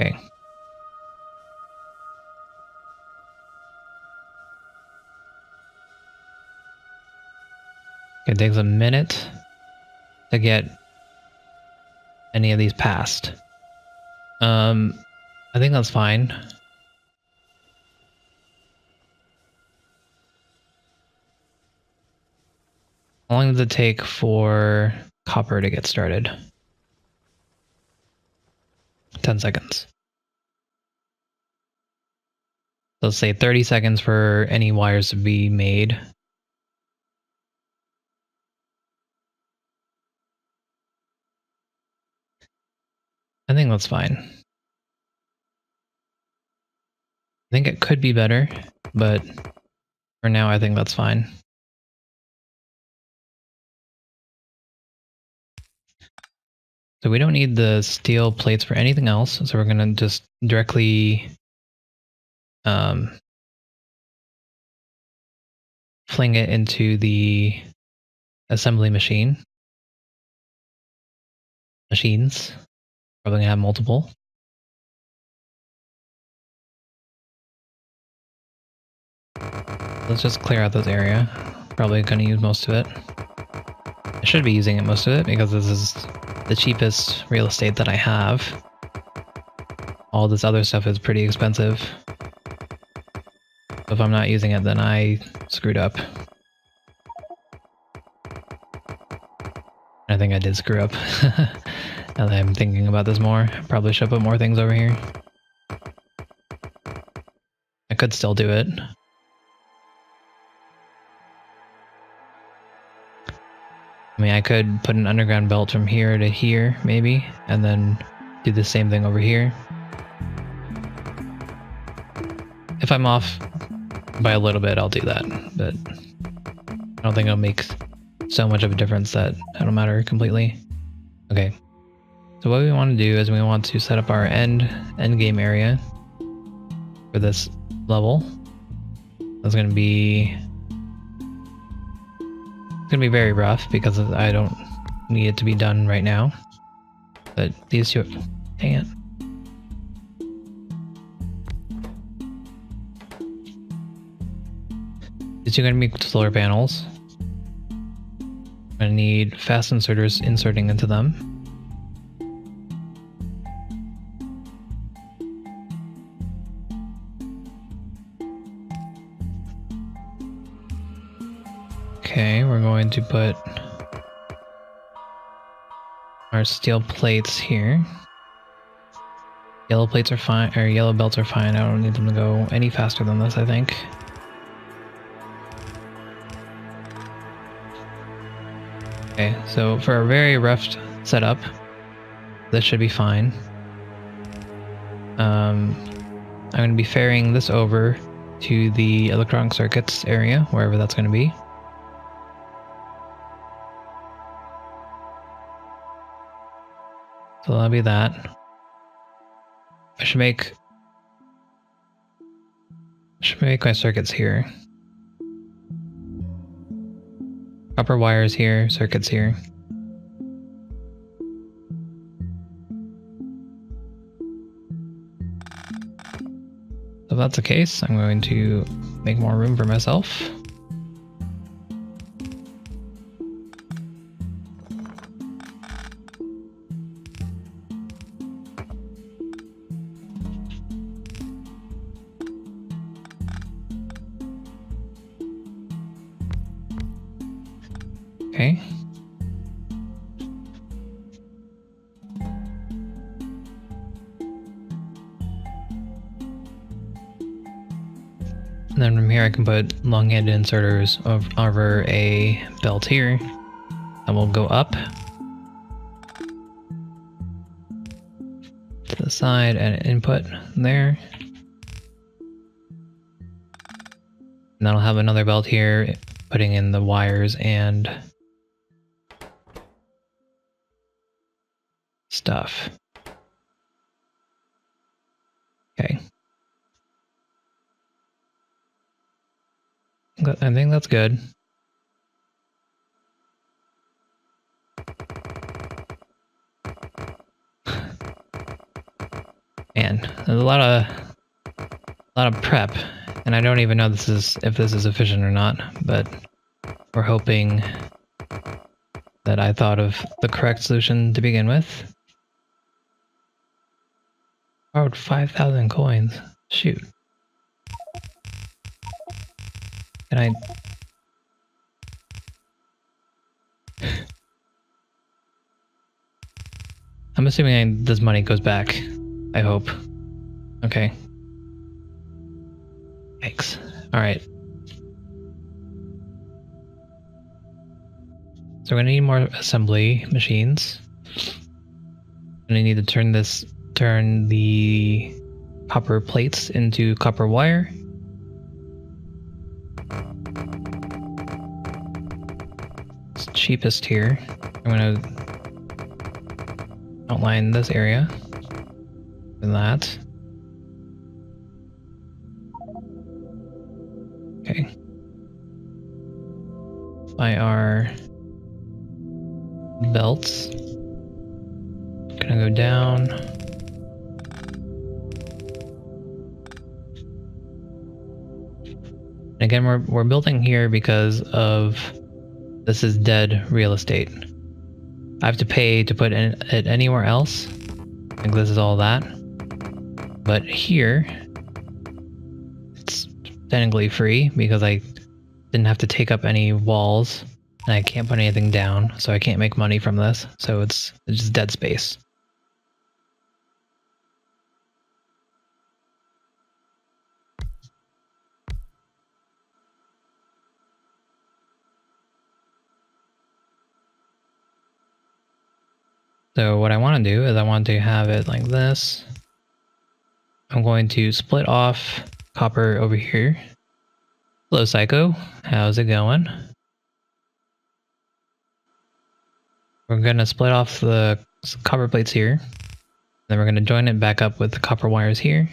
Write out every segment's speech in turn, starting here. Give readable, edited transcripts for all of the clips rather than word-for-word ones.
Okay. It takes a minute to get any of these passed. I think that's fine. How long does it take for copper to get started? 10 seconds. So let's say 30 seconds for any wires to be made. I think that's fine. I think it could be better, but for now I think that's fine. So we don't need the steel plates for anything else, so we're going to just directly fling it into the assembly machines. Probably going to have multiple. Let's just clear out this area. Probably going to use most of it. I should be using it most of it because this is the cheapest real estate that I have. All this other stuff is pretty expensive. If I'm not using it, then I screwed up. I think I did screw up. Now that I'm thinking about this more, probably should put more things over here. I could still do it. I mean, I could put an underground belt from here to here, maybe, and then do the same thing over here. If I'm off by a little bit, I'll do that, but I don't think it'll make so much of a difference that it'll matter completely. Okay, so what we want to do is we want to set up our end game area for this level. That's going to be very rough because I don't need it to be done right now. But these two, dang it. These two are going to be solar panels. I'm going to need fast inserters inserting into them. Okay, we're going to put our steel plates here. Yellow plates are fine, or yellow belts are fine. I don't need them to go any faster than this, I think. Okay, so for a very rough setup, this should be fine. I'm going to be ferrying this over to the electronic circuits area, wherever that's going to be. So that'll be that. I should make my circuits here. Copper wires here, circuits here. So if that's the case, I'm going to make more room for myself. Okay. And then from here I can put long-handed inserters over a belt here that will go up to the side and an input there. And then I'll have another belt here putting in the wires and stuff. Okay. I think that's good. Man, there's a lot of prep, and I don't even know if this is efficient or not, but we're hoping that I thought of the correct solution to begin with. Borrowed 5,000 coins. Shoot. Can I... I'm assuming this money goes back. I hope. Okay. Yikes. Alright. So we're gonna need more assembly machines. Gonna need to turn the copper plates into copper wire. It's cheapest here. I'm gonna outline this area and that. Okay. By our belts. Gonna go down. And again, we're building here because of this is dead real estate. I have to pay to put it anywhere else. I think this is all that. But here, it's technically free because I didn't have to take up any walls and I can't put anything down, so I can't make money from this. So it's just dead space. So what I want to do is I want to have it like this. I'm going to split off copper over here. Hello, Psycho. How's it going? We're going to split off the copper plates here. Then we're going to join it back up with the copper wires here.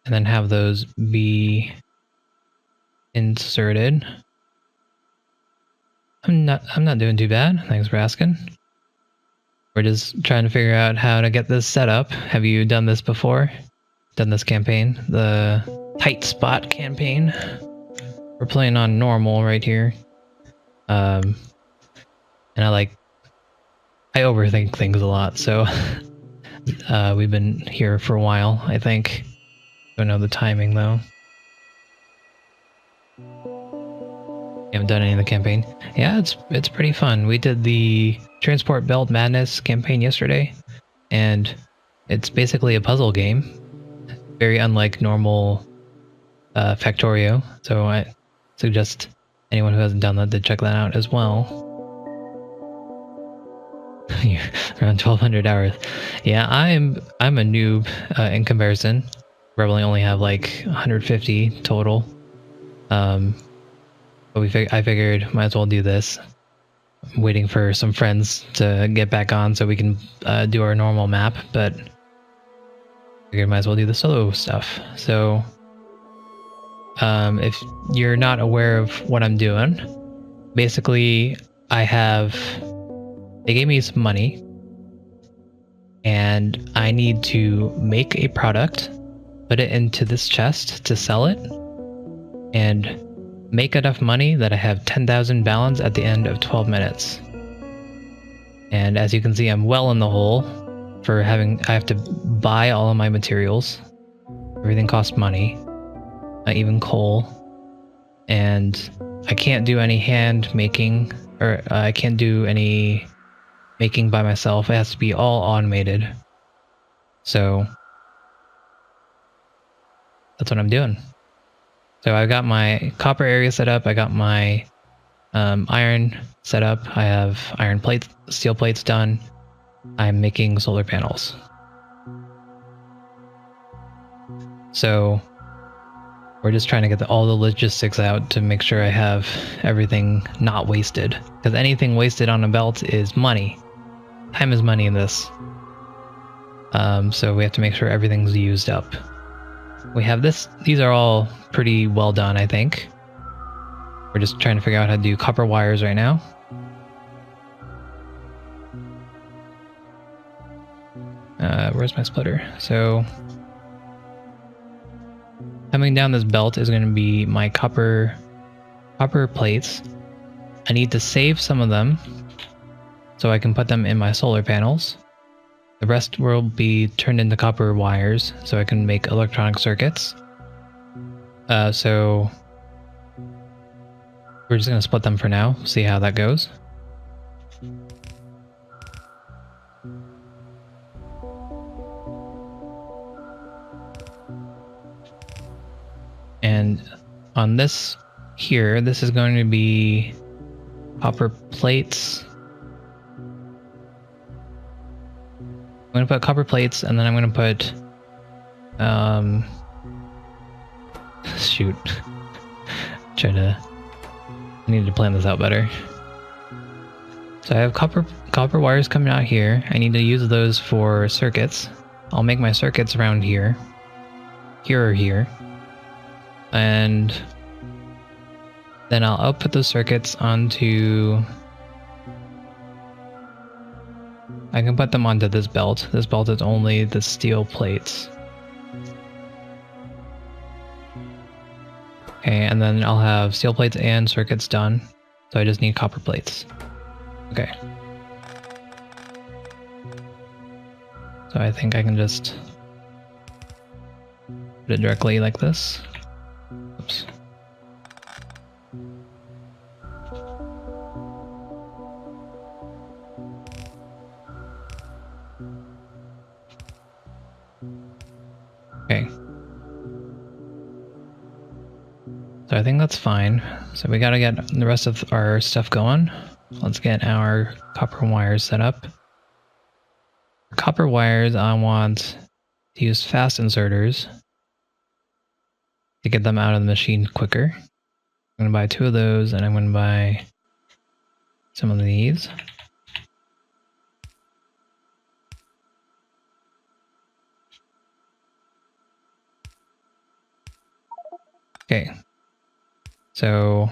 And then have those be inserted. I'm not doing too bad. Thanks for asking. We're just trying to figure out how to get this set up. Have you done this before? Done this campaign? The tight spot campaign? We're playing on normal right here. And I overthink things a lot, so we've been here for a while, I think. Don't know the timing though. You haven't done any of the campaign. Yeah, it's pretty fun. We did the Transport Belt Madness campaign yesterday, and it's basically a puzzle game. Very unlike normal Factorio, so I suggest anyone who hasn't done that to check that out as well. Around 1,200 hours. Yeah, I'm a noob in comparison. Probably only have like 150 total. But I figured might as well do this. I'm waiting for some friends to get back on so we can do our normal map, but figured might as well do the solo stuff. So if you're not aware of what I'm doing, basically they gave me some money and I need to make a product, put it into this chest to sell it, and make enough money that I have 10,000 balance at the end of 12 minutes. And as you can see, I'm well in the hole for I have to buy all of my materials. Everything costs money, even coal. And I can't do any hand making, or I can't do any making by myself. It has to be all automated. So that's what I'm doing. So I've got my copper area set up. I got my iron set up. I have iron plates, steel plates done. I'm making solar panels. So we're just trying to get all the logistics out to make sure I have everything not wasted. Because anything wasted on a belt is money. Time is money in this. So we have to make sure everything's used up. We have this. These are all pretty well done, I think. We're just trying to figure out how to do copper wires right now. Where's my splitter? So Coming down this belt is going to be my copper plates. I need to save some of them so I can put them in my solar panels. The rest will be turned into copper wires so I can make electronic circuits. So we're just going to split them for now, see how that goes. And on this here, this is going to be copper plates. I'm going to put copper plates, and then I'm going to put shoot. I need to plan this out better. So I have copper wires coming out here. I need to use those for circuits. I'll make my circuits around here. Here or here. And then I'll output those circuits onto... I can put them onto this belt. This belt is only the steel plates. Okay, and then I'll have steel plates and circuits done. So I just need copper plates. Okay. So I think I can just put it directly like this. Oops. Okay. So I think that's fine. So we gotta get the rest of our stuff going. Let's get our copper wires set up. For copper wires, I want to use fast inserters to get them out of the machine quicker. I'm gonna buy 2 of those, and I'm gonna buy some of these. Okay. So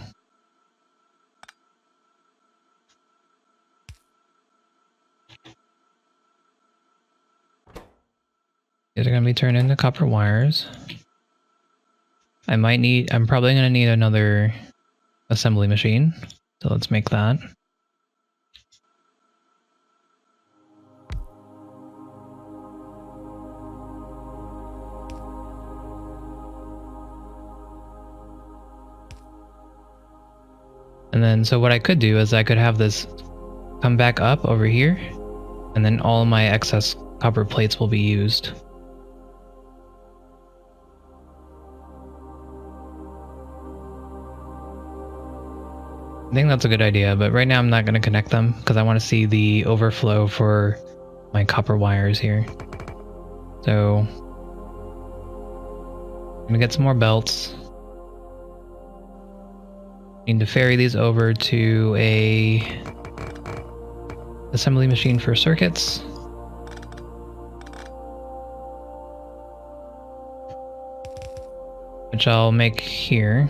these are going to be turned into copper wires. I'm probably going to need another assembly machine. So let's make that. And then, so what I could do is I could have this come back up over here, and then all my excess copper plates will be used. I think that's a good idea, but right now I'm not going to connect them because I want to see the overflow for my copper wires here. So I'm going to get some more belts. Need to ferry these over to a assembly machine for circuits. Which I'll make here.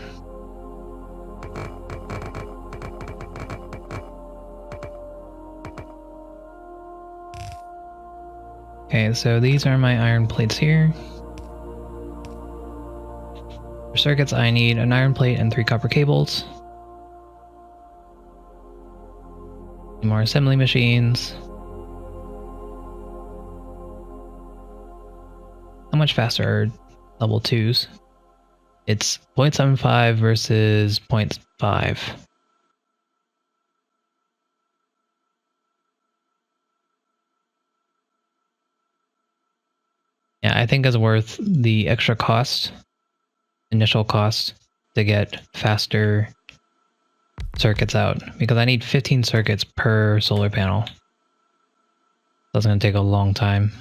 Okay, so these are my iron plates here. For circuits, I need an iron plate and 3 copper cables. More assembly machines. How much faster are level 2s? It's 0.75 versus 0.5. Yeah, I think it's worth the extra cost, initial cost, to get faster circuits out, because I need 15 circuits per solar panel. That's going to take a long time.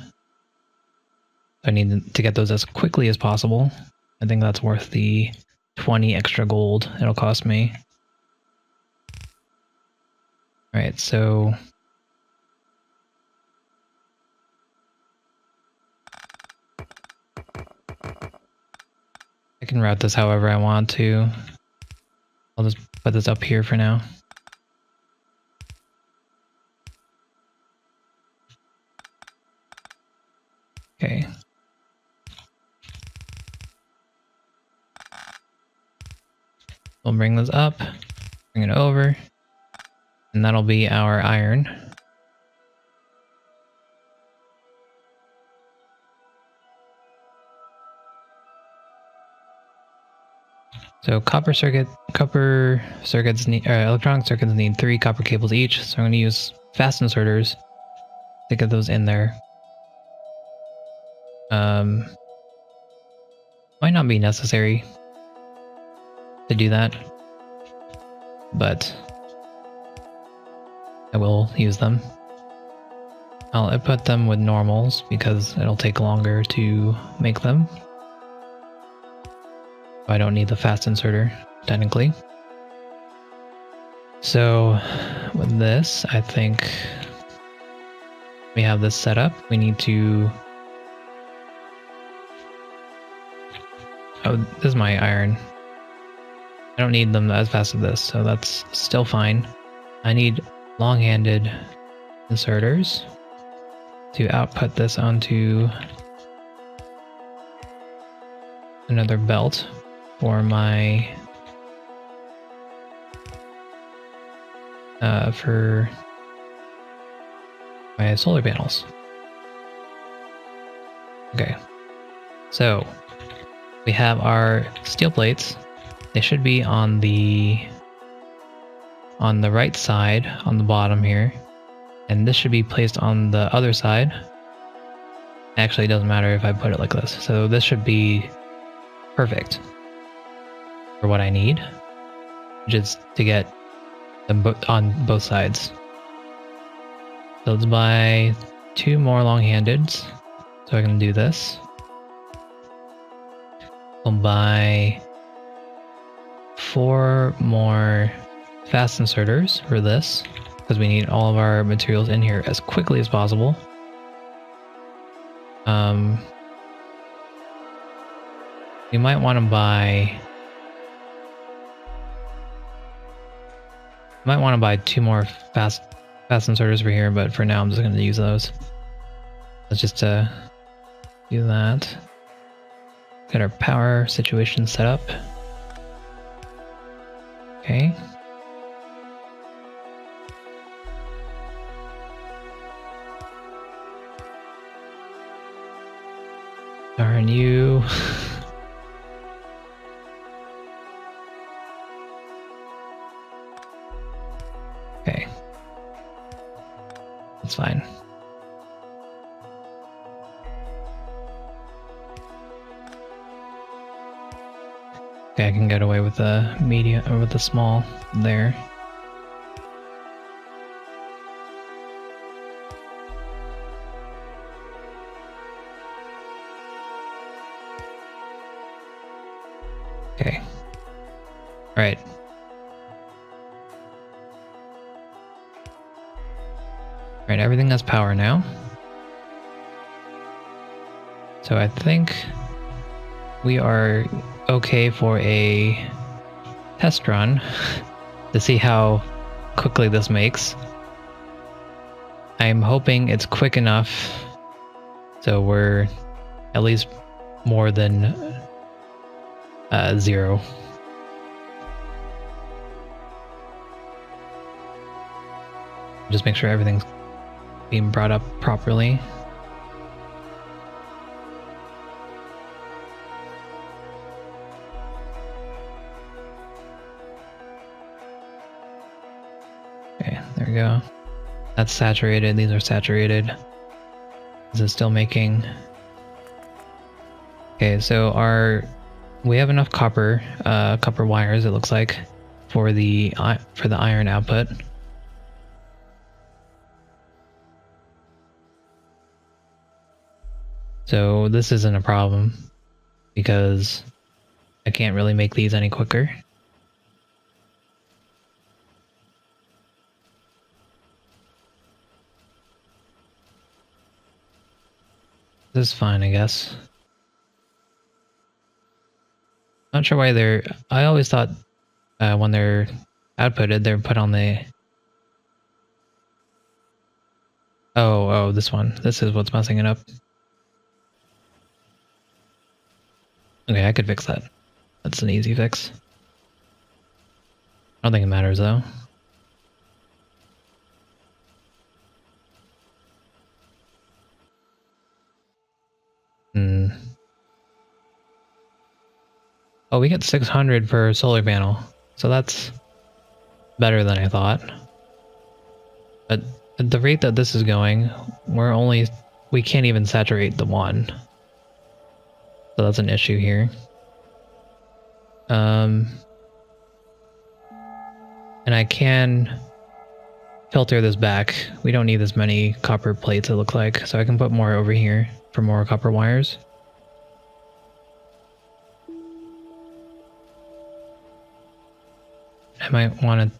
I need to get those as quickly as possible. I think that's worth the 20 extra gold it'll cost me. Alright, so I can route this however I want to. I'll just put this up here for now. Okay. We'll bring this up, bring it over, and that'll be our iron. So electronic circuits need 3 copper cables each, so I'm going to use fast inserters to get those in there. Might not be necessary to do that, but I will use them. I'll put them with normals because it'll take longer to make them. I don't need the fast inserter, technically. So with this, I think we have this set up. We need to... Oh, this is my iron. I don't need them as fast as this, so that's still fine. I need long-handed inserters to output this onto another belt for my solar panels. Okay, so we have our steel plates. They should be on the right side on the bottom here, and this should be placed on the other side. Actually, it doesn't matter if I put it like this. So this should be perfect for what I need, which is to get them on both sides. So let's buy 2 more long-handeds so I can do this. We'll buy 4 more fast inserters for this because we need all of our materials in here as quickly as possible. We might want to buy 2 more fast inserters for here, but for now I'm just going to use those. Let's just do that. Get our power situation set up. Okay. Darn you. Okay. That's fine. Okay, I can get away with the medium or with the small there. Okay. All right. All right, everything has power now. So I think we are okay for a test run to see how quickly this makes. I'm hoping it's quick enough so we're at least more than 0. Just make sure everything's being brought up properly. Okay, there we go. That's saturated. These are saturated. This is still making. Okay, so we have enough copper wires, it looks like, for the iron output. So this isn't a problem because I can't really make these any quicker. This is fine, I guess. Not sure why I always thought when they're outputted, they're put on the... Oh, this one. This is what's messing it up. Okay, I could fix that. That's an easy fix. don't think it matters though. Hmm. Oh, we get 600 per solar panel. So that's better than I thought. But at the rate that this is going, we can't even saturate the one. So that's an issue here. And I can filter this back. We don't need as many copper plates, it looks like. So I can put more over here for more copper wires. I might want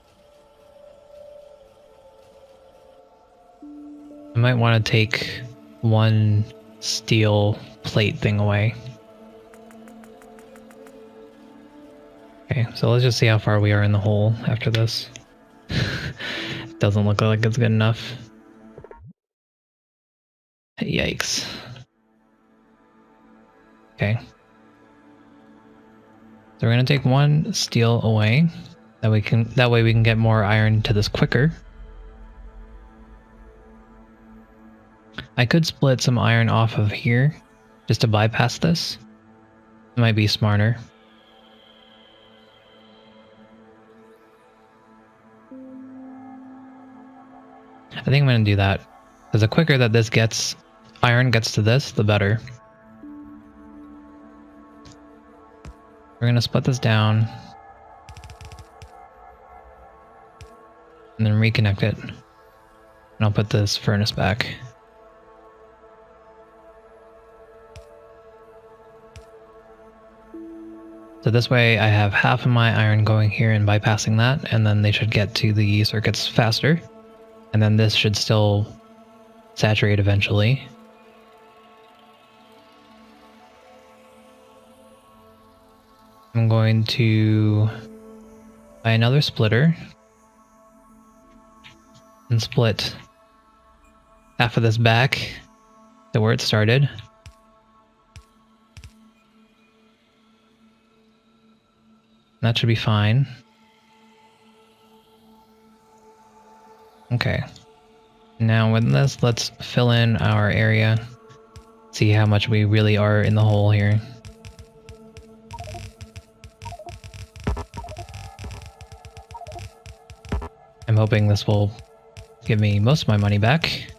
to take one steel plate thing away. Okay, so let's just see how far we are in the hole after this. Doesn't look like it's good enough. Yikes. Okay. So we're gonna take one steel away. That way we can get more iron to this quicker. I could split some iron off of here just to bypass this. It might be smarter. I think I'm gonna do that. Because the quicker that this iron gets to this, the better. We're gonna split this down. And then reconnect it. And I'll put this furnace back. So this way I have half of my iron going here and bypassing that, and then they should get to the circuits faster. And then this should still saturate eventually. I'm going to buy another splitter and split half of this back to where it started. That should be fine. Okay. Now with this, let's fill in our area. See how much we really are in the hole here. I'm hoping this will give me most of my money back,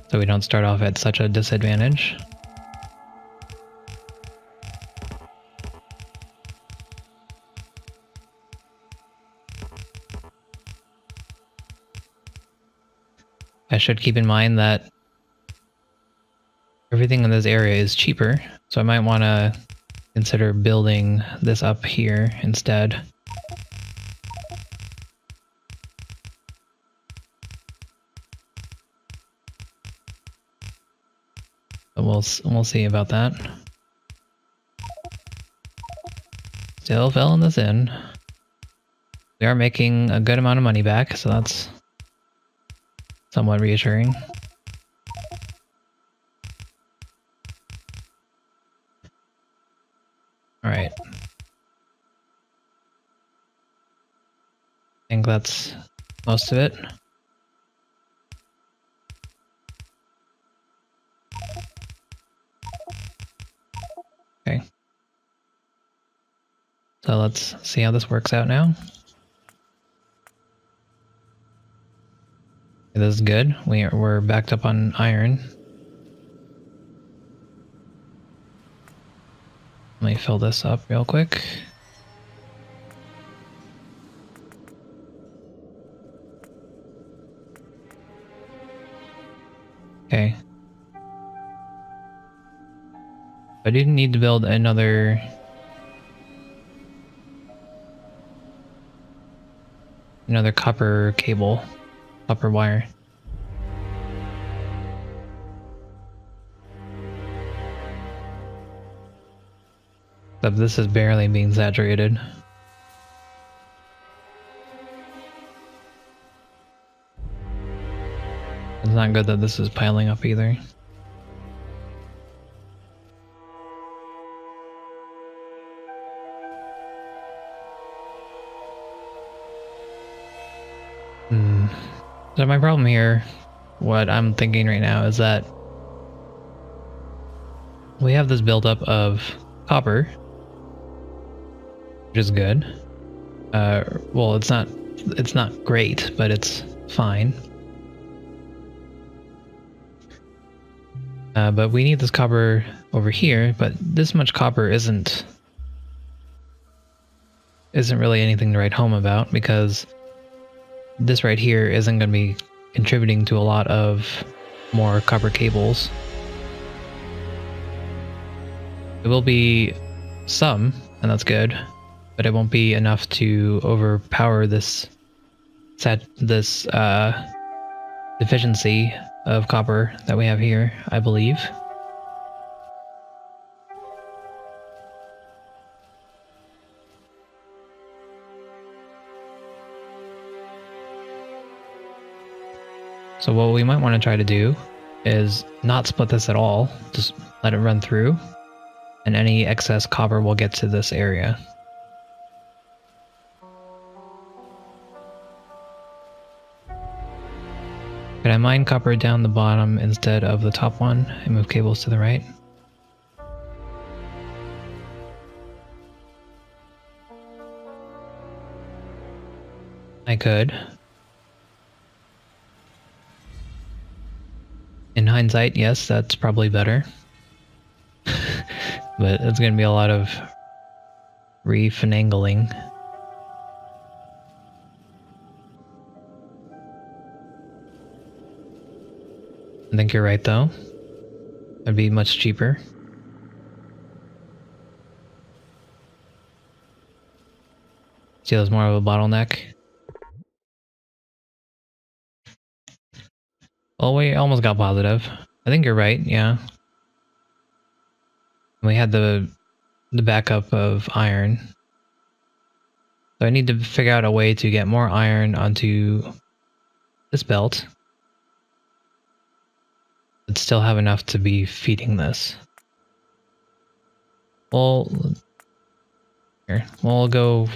so we don't start off at such a disadvantage. I should keep in mind that everything in this area is cheaper, so I might want to consider building this up here instead. But we'll see about that. Still filling this in. We are making a good amount of money back, so that's somewhat reassuring. All right. I think that's most of it. Okay. So let's see how this works out now. This is good. We're backed up on iron. Let me fill this up real quick. Okay. I do need to build another copper cable, copper wire. But this is barely being saturated. It's not good that this is piling up either. So my problem here, what I'm thinking right now is that we have this buildup of copper, which is good. Well, it's not great, but it's fine. But we need this copper over here, but this much copper isn't really anything to write home about, because this right here isn't going to be contributing to a lot of more copper cables. It will be some, and that's good, but it won't be enough to overpower this deficiency of copper that we have here, I believe. So what we might want to try to do is not split this at all, just let it run through, and any excess copper will get to this area. Could I mine copper down the bottom instead of the top one and move cables to the right? I could. In hindsight, yes, that's probably better. But it's going to be a lot of refinangling. I think you're right, though. It'd be much cheaper. Steel is more of a bottleneck. Well, we almost got positive. I think you're right, yeah. We had the backup of iron. So I need to figure out a way to get more iron onto this belt, but still have enough to be feeding this. Well, here, we'll go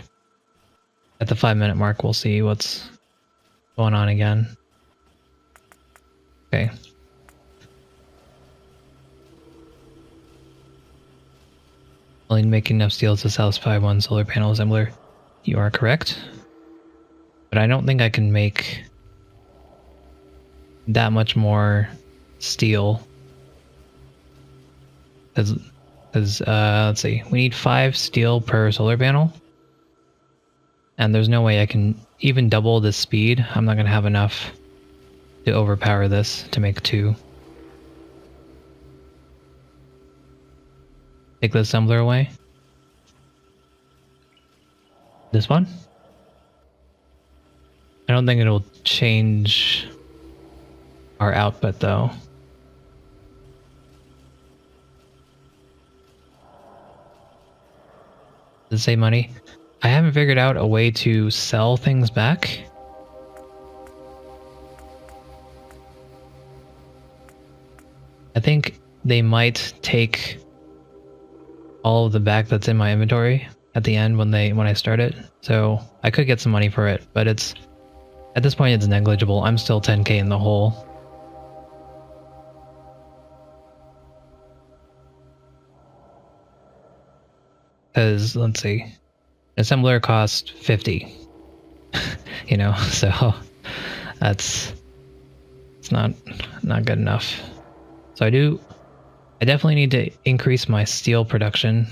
at the 5-minute mark. We'll see what's going on again. Okay. Only making enough steel to satisfy one solar panel assembler. You are correct. But I don't think I can make that much more steel. Because let's see, we need 5 steel per solar panel. And there's no way I can even double the speed. I'm not going to have enough to overpower this to make 2. Take the assembler away. This one? I don't think it'll change our output though. Does it save money? I haven't figured out a way to sell things back. I think they might take all of the back that's in my inventory at the end when I start it. So I could get some money for it, but at this point it's negligible. I'm still 10k in the hole. Because let's see, assembler cost 50. You know, so it's not good enough. So I definitely need to increase my steel production.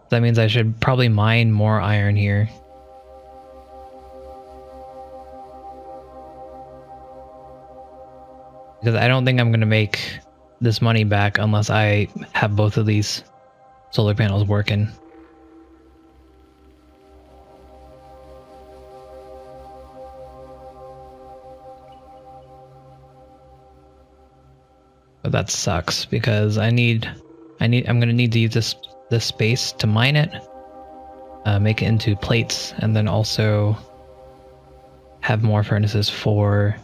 That means I should probably mine more iron here. Because I don't think I'm going to make this money back unless I have both of these solar panels working. But that sucks because I'm gonna need to use this space to mine it, make it into plates, and then also have more furnaces for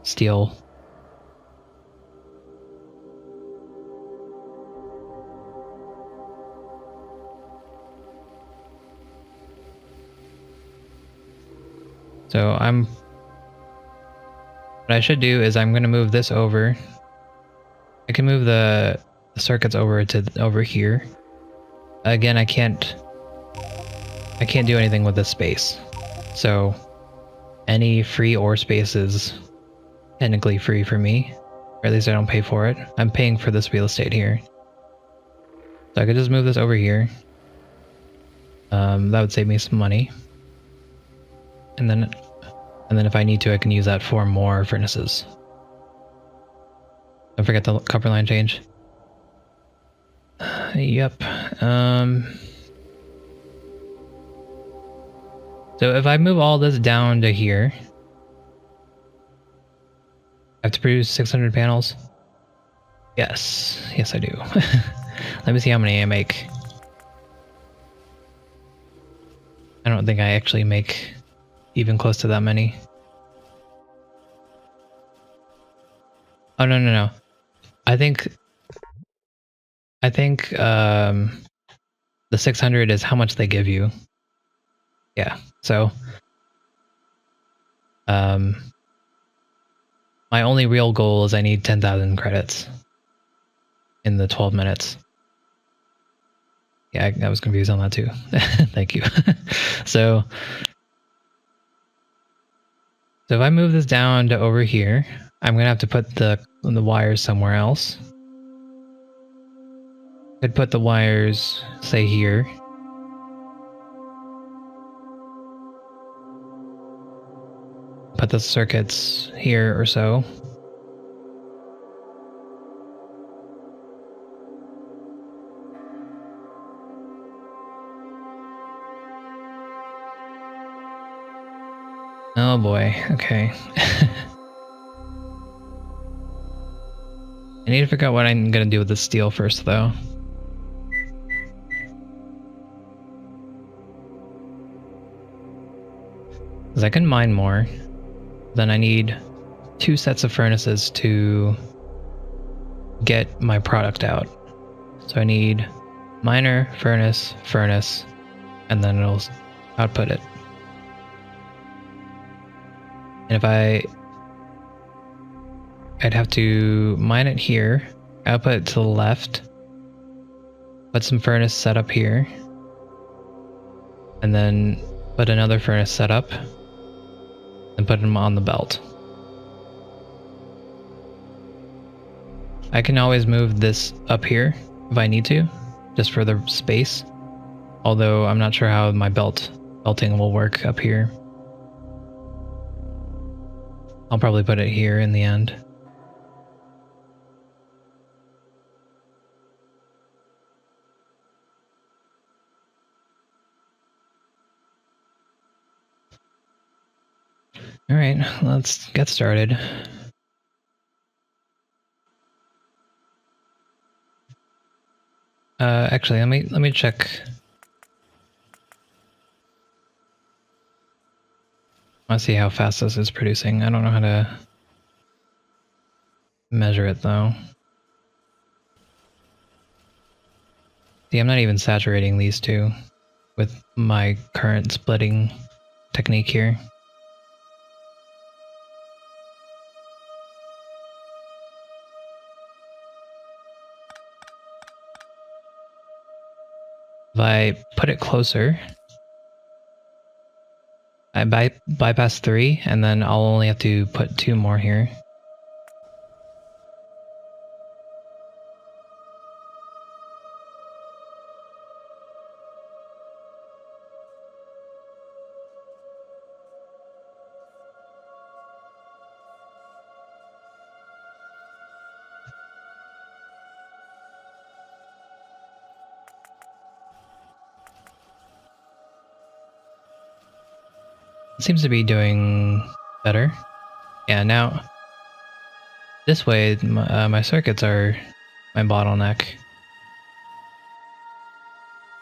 steel. So what I should do is I'm going to move this over. I can move the circuits over to over here. Again, I can't do anything with this space. So any free ore space is technically free for me, or at least I don't pay for it. I'm paying for this real estate here. So I could just move this over here. That would save me some money. And then if I need to, I can use that for more furnaces. Don't forget the copper line change. Yep. So if I move all this down to here, I have to produce 600 panels? Yes. Yes, I do. Let me see how many I make. I don't think I actually make even close to that many. Oh, no. I think the 600 is how much they give you. Yeah. So my only real goal is I need 10,000 credits in the 12 minutes. Yeah, I was confused on that too. Thank you. So if I move this down to over here, I'm gonna have to put the wires somewhere else. Could put the wires, say here. Put the circuits here or so. Oh boy, okay. I need to figure out what I'm gonna do with the steel first though. Because I can mine more. Then I need 2 sets of furnaces to get my product out. So I need miner, furnace, and then it'll output it. And if I'd have to mine it here, output it to the left, put some furnace set up here, and then put another furnace set up, and put them on the belt. I can always move this up here if I need to, just for the space. Although I'm not sure how my belting will work up here. I'll probably put it here in the end. All right, let's get started. Actually, let me check. I want to see how fast this is producing. I don't know how to measure it though. See, I'm not even saturating these two with my current splitting technique here. If I put it closer, I bypass 3, and then I'll only have to put 2 more here. It seems to be doing better. Yeah, now this way my circuits are my bottleneck.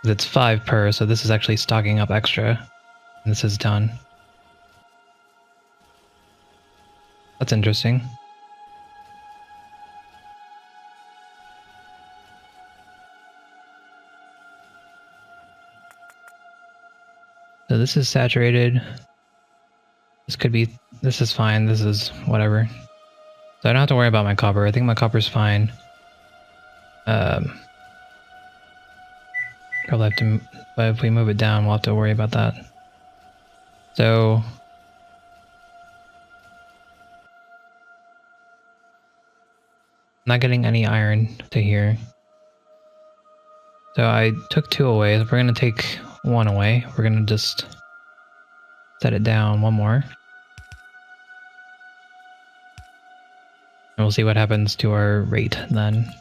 It's 5 per, so this is actually stocking up extra. And this is done. That's interesting. So this is saturated. This is fine, this is whatever. So I don't have to worry about my copper. I think my copper's fine. Probably have to, but if we move it down, we'll have to worry about that. So not getting any iron to here. So I took 2 away. If we're gonna take 1 away, we're gonna just set it down 1 more. And we'll see what happens to our rate then.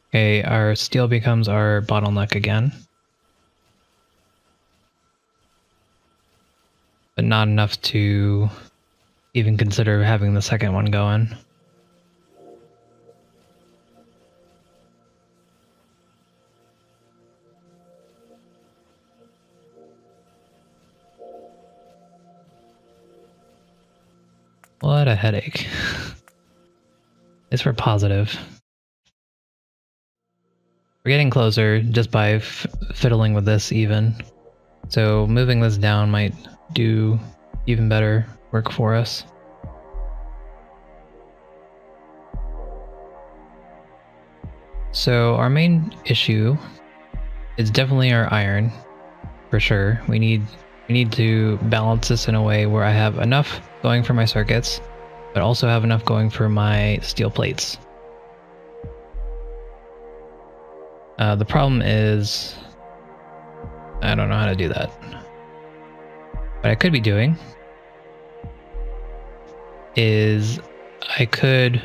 Okay, our steel becomes our bottleneck again. But not enough to even consider having the second one going. What a headache. It's for positive. We're getting closer just by fiddling with this even. So moving this down might do even better work for us. So our main issue is definitely our iron, for sure. We need to balance this in a way where I have enough going for my circuits, but also have enough going for my steel plates. The problem is, I don't know how to do that. What I could be doing is I could...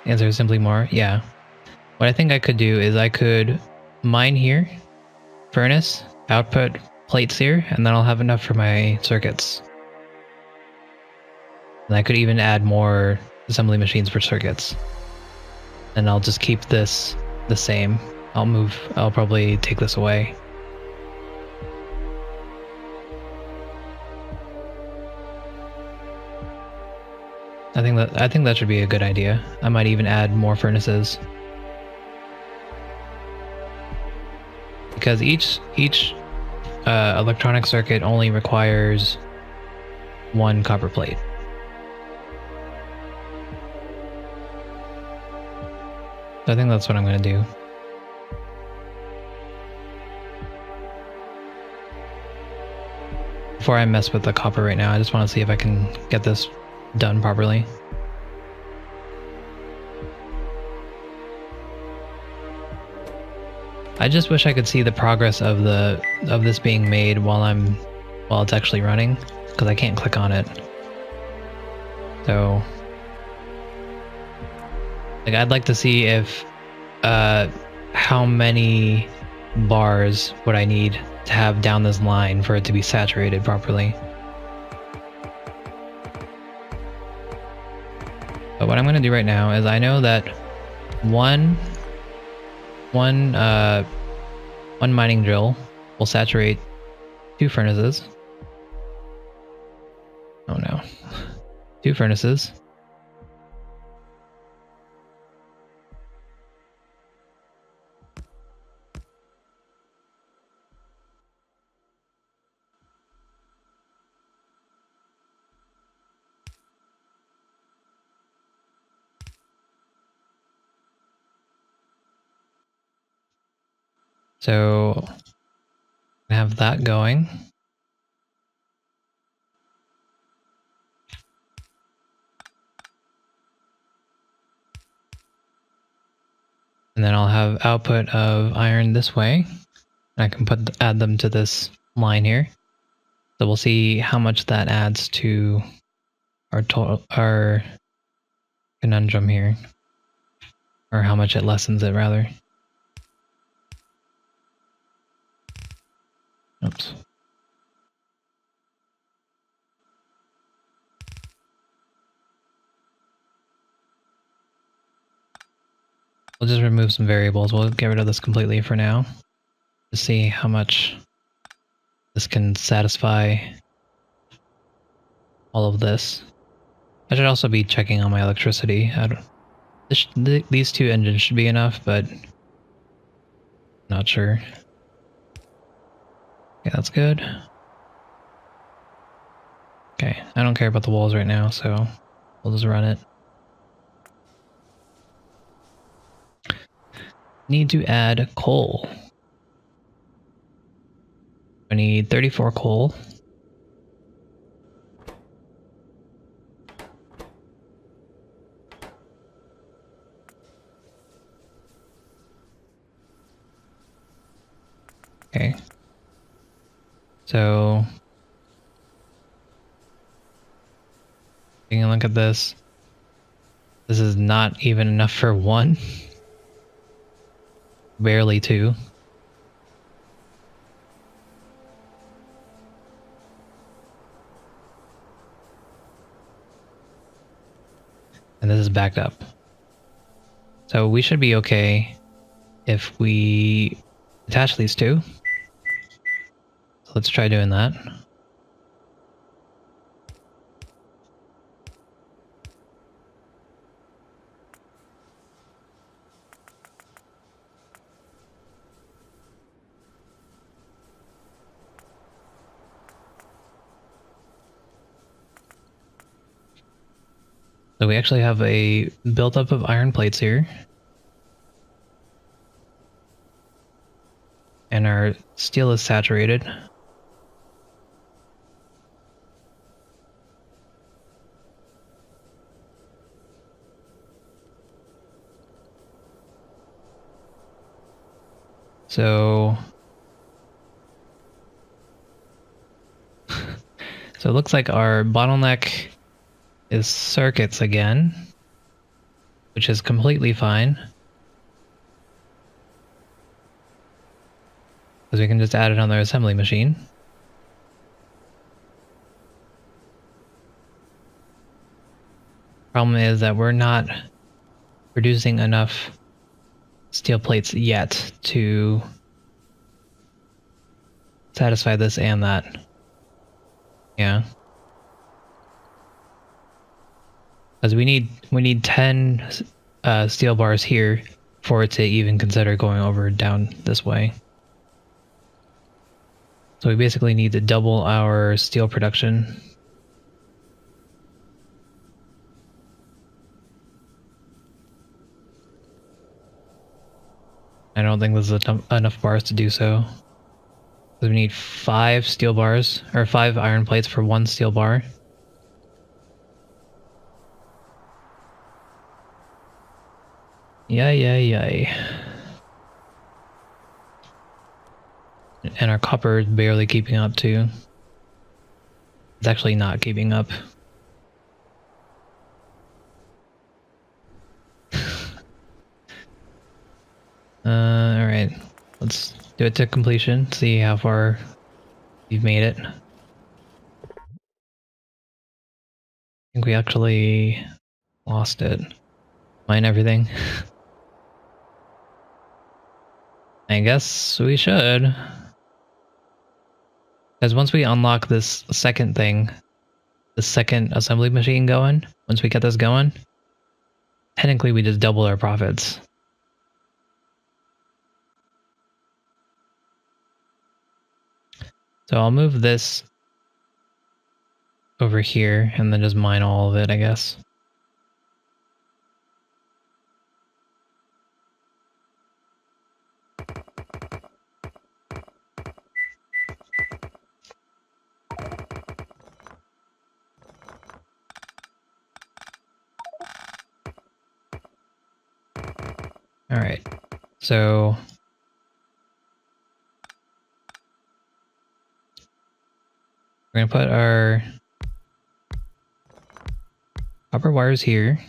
Answer is simply more, yeah. What I think I could do is I could mine here, furnace, output plates here, and then I'll have enough for my circuits. And I could even add more assembly machines for circuits. And I'll just keep this the same. I'll probably take this away. I think that should be a good idea. I might even add more furnaces. Because each electronic circuit only requires 1 copper plate. So I think that's what I'm going to do. Before I mess with the copper right now, I just want to see if I can get this done properly. I just wish I could see the progress of this being made while it's actually running, because I can't click on it. So like I'd like to see if how many bars would I need to have down this line for it to be saturated properly. But what I'm going to do right now is I know that one mining drill will saturate 2 furnaces. Oh no. 2 furnaces. So I have that going. And then I'll have output of iron this way. I can add them to this line here. So we'll see how much that adds to our conundrum here. Or how much it lessens it, rather. Oops. We'll just remove some variables. We'll get rid of this completely for now. To see how much this can satisfy all of this. I should also be checking on my electricity. These two engines should be enough, but not sure. Okay, that's good. Okay, I don't care about the walls right now, so we'll just run it. Need to add coal. I need 34 coal. Okay. So, taking a look at this. This is not even enough for one. Barely two. And this is backed up. So we should be okay if we attach these two. So let's try doing that. So we actually have a buildup of iron plates here. And our steel is saturated. So it looks like our bottleneck is circuits again, which is completely fine. Because we can just add it on their assembly machine. Problem is that we're not producing enough steel plates yet to satisfy this and that. Yeah. Because we need 10 steel bars here for it to even consider going over down this way. So we basically need to double our steel production. I don't think there's enough bars to do so. We need 5 steel bars, or 5 iron plates for 1 steel bar. Yay. And our copper is barely keeping up too. It's actually not keeping up. Alright. Let's do it to completion, see how far we've made it. I think we actually lost it. Mine everything. I guess we should. Because once we unlock this second thing, the second assembly machine going, once we get this going, technically we just double our profits. So I'll move this over here and then just mine all of it, I guess. Alright, so we're gonna put our copper wires here.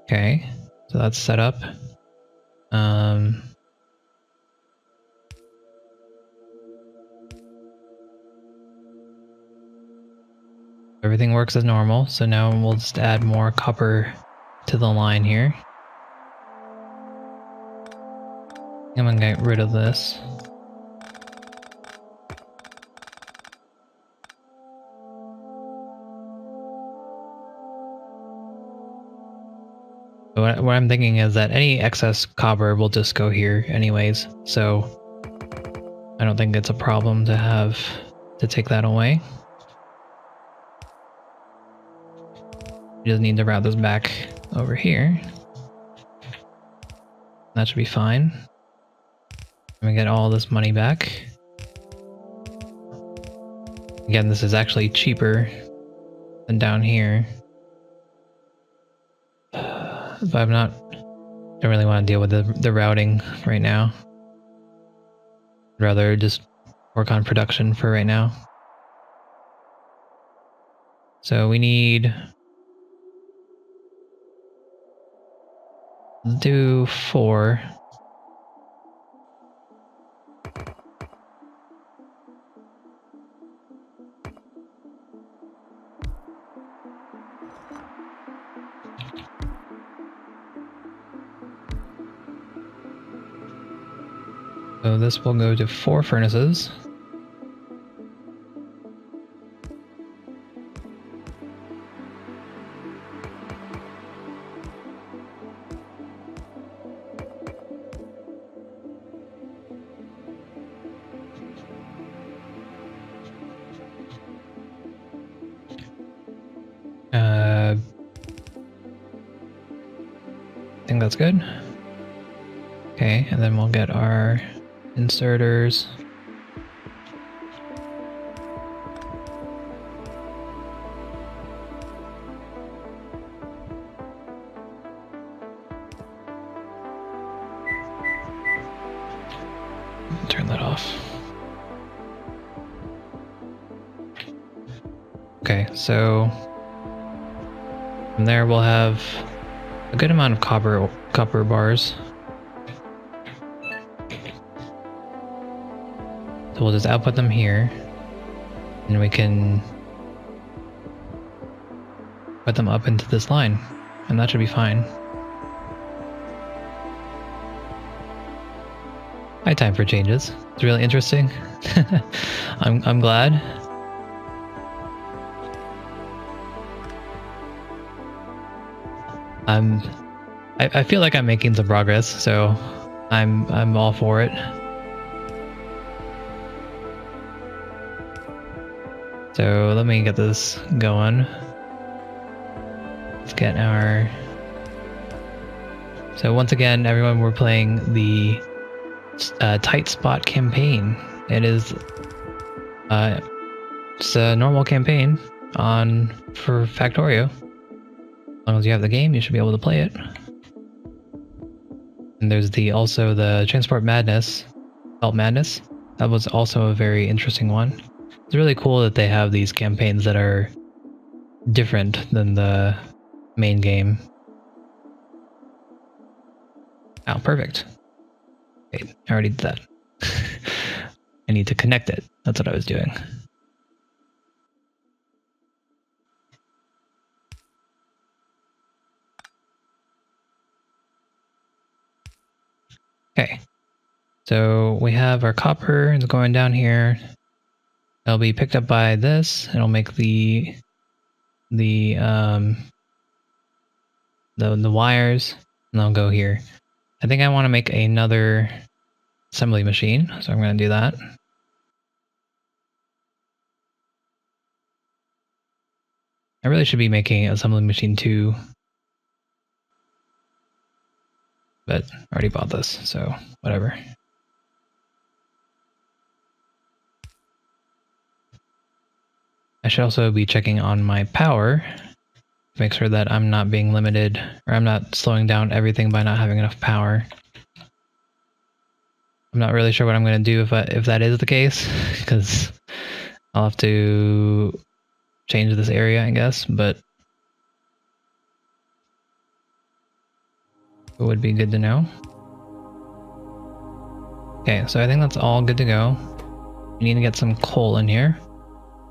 Okay, so that's set up. Everything works as normal, so now we'll just add more copper to the line here. I'm gonna get rid of this. What I'm thinking is that any excess copper will just go here anyways, so I don't think it's a problem to have to take that away. We just need to route this back over here. That should be fine. Let me get all this money back. Again, this is actually cheaper than down here. But don't really want to deal with the routing right now. I'd rather just work on production for right now. So we need to do 4. So this will go to 4 furnaces. I think that's good. Okay, and then we'll get our inserters. Turn that off. Okay, so from there we'll have a good amount of copper bars. So we'll just output them here, and we can put them up into this line, and that should be fine. High time for changes. It's really interesting. I'm glad. I feel like I'm making some progress, so I'm all for it. So let me get this going. Let's get our... So once again, everyone, we're playing the tight spot campaign. It is it's a normal campaign for Factorio. As long as you have the game, you should be able to play it. And there's also the Transport Madness, Belt Madness. That was also a very interesting one. It's really cool that they have these campaigns that are different than the main game. Oh, perfect. Wait, I already did that. I need to connect it. That's what I was doing. Okay. So we have our copper is going down here. It'll be picked up by this. It'll make the wires, and they'll go here. I think I want to make another assembly machine, so I'm going to do that. I really should be making assembly machine 2, but I already bought this, so whatever. I should also be checking on my power to make sure that I'm not being limited, or I'm not slowing down everything by not having enough power. I'm not really sure what I'm going to do if that is the case, because I'll have to change this area, I guess, but it would be good to know. Okay, so I think that's all good to go. We need to get some coal in here.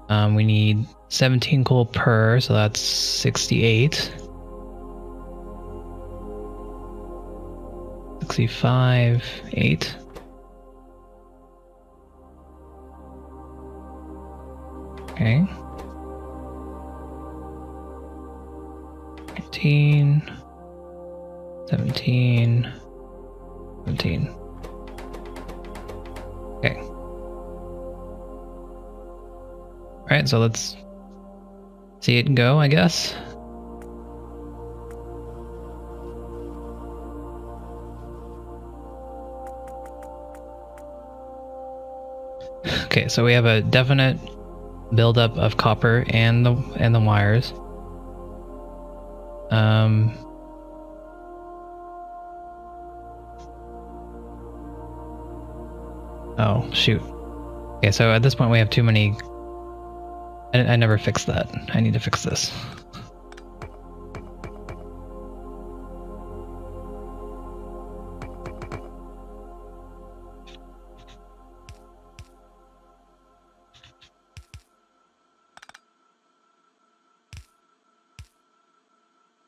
We need 17 coal per, so that's 68. 65, 8. Okay. 18, 17, 17. Okay. Alright, so let's see it go, I guess. Okay, so we have a definite buildup of copper and the wires. Oh shoot. Okay, so at this point we have too many. I never fixed that. I need to fix this.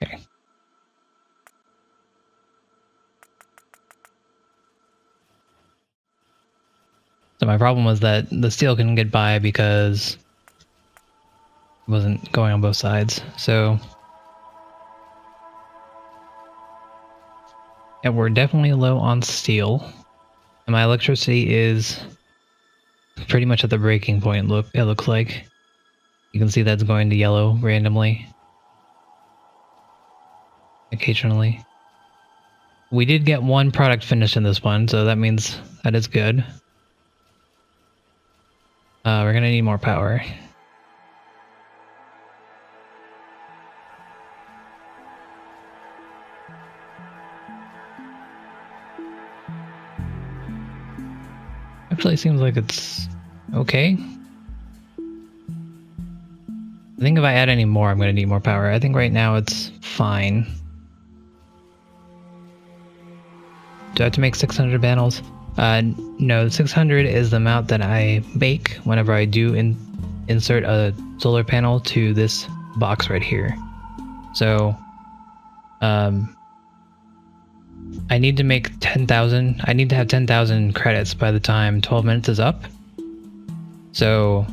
Okay. So my problem was that the steel couldn't get by because it wasn't going on both sides. So yeah, we're definitely low on steel. And my electricity is pretty much at the breaking point, it looks like. You can see that's going to yellow randomly. Occasionally. We did get one product finished in this one, so that means that is good. We're gonna need more power. Actually, seems like it's okay. I think if I add any more, I'm gonna need more power. I think right now it's fine. Do I have to make 600 panels? No, 600 is the amount that I bake whenever I do insert a solar panel to this box right here. So, I need to make 10,000. I need to have 10,000 credits by the time 12 minutes is up. So,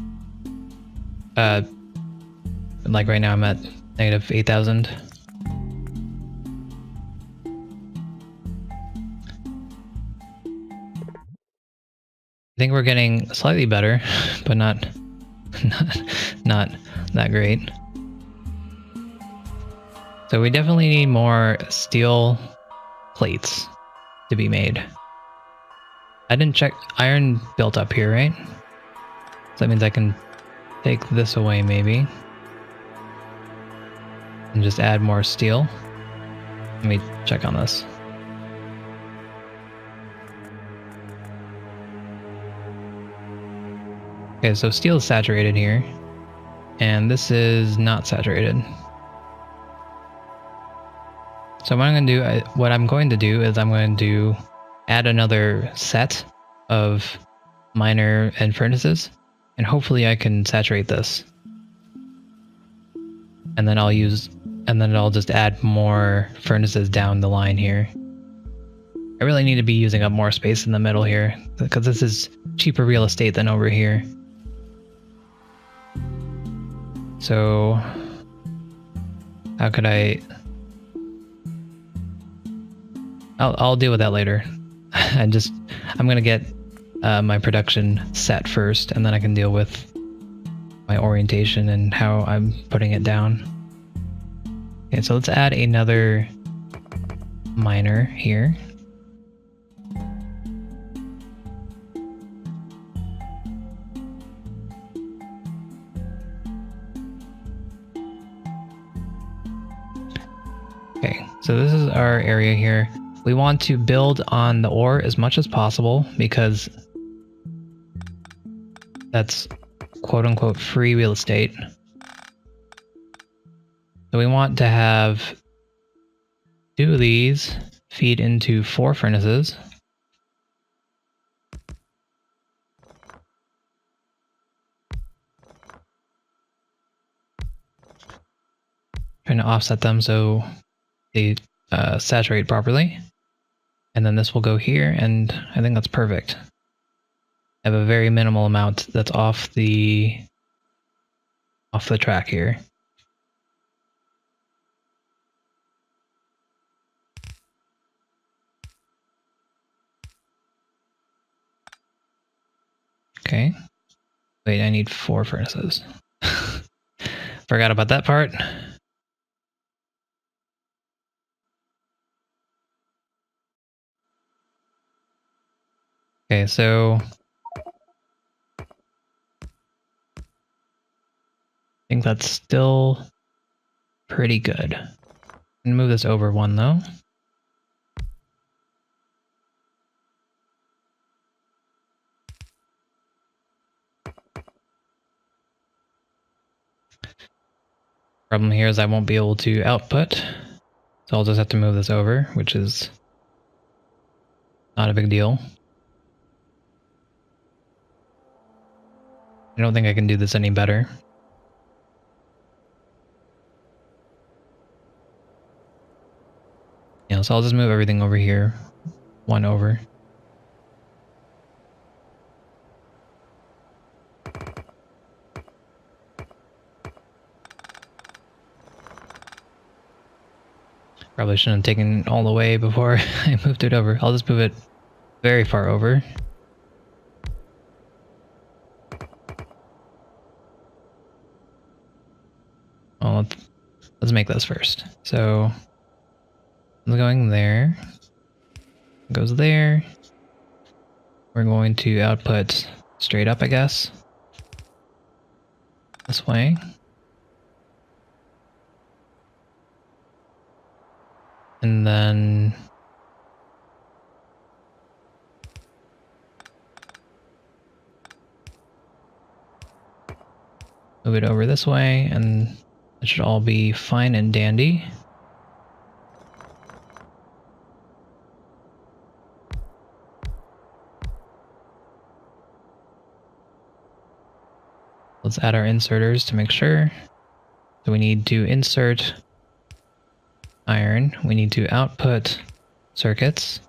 like right now I'm at negative 8,000. I think we're getting slightly better, but not that great. So we definitely need more steel plates to be made. I didn't check iron built up here, right? So that means I can take this away maybe. And just add more steel. Let me check on this. Okay, so steel is saturated here, and this is not saturated. So what I'm going to do is I'm going to add another set of miner and furnaces, and hopefully I can saturate this. And then I'll just add more furnaces down the line here. I really need to be using up more space in the middle here, because this is cheaper real estate than over here. So, how could I'll deal with that later. I'm gonna get my production set first, and then I can deal with my orientation and how I'm putting it down. Okay, so let's add another miner here. Okay, so this is our area here. We want to build on the ore as much as possible because that's quote-unquote free real estate. So we want to have 2 of these feed into 4 furnaces. to offset them so they saturate properly. And then this will go here, and I think that's perfect. I have a very minimal amount that's off the track here. Okay. Wait, I need 4 furnaces. Forgot about that part. Okay, so I think that's still pretty good. And move this over 1 though. Problem here is I won't be able to output, so I'll just have to move this over, which is not a big deal. I don't think I can do this any better. Yeah, so I'll just move everything over here, 1 over. Probably shouldn't have taken all the way before I moved it over. I'll just move it very far over. Well, let's make this first. So, I'm going there. It goes there. We're going to output straight up, I guess. This way. And then move it over this way, and it should all be fine and dandy. Let's add our inserters to make sure. So we need to insert iron. We need to output circuits.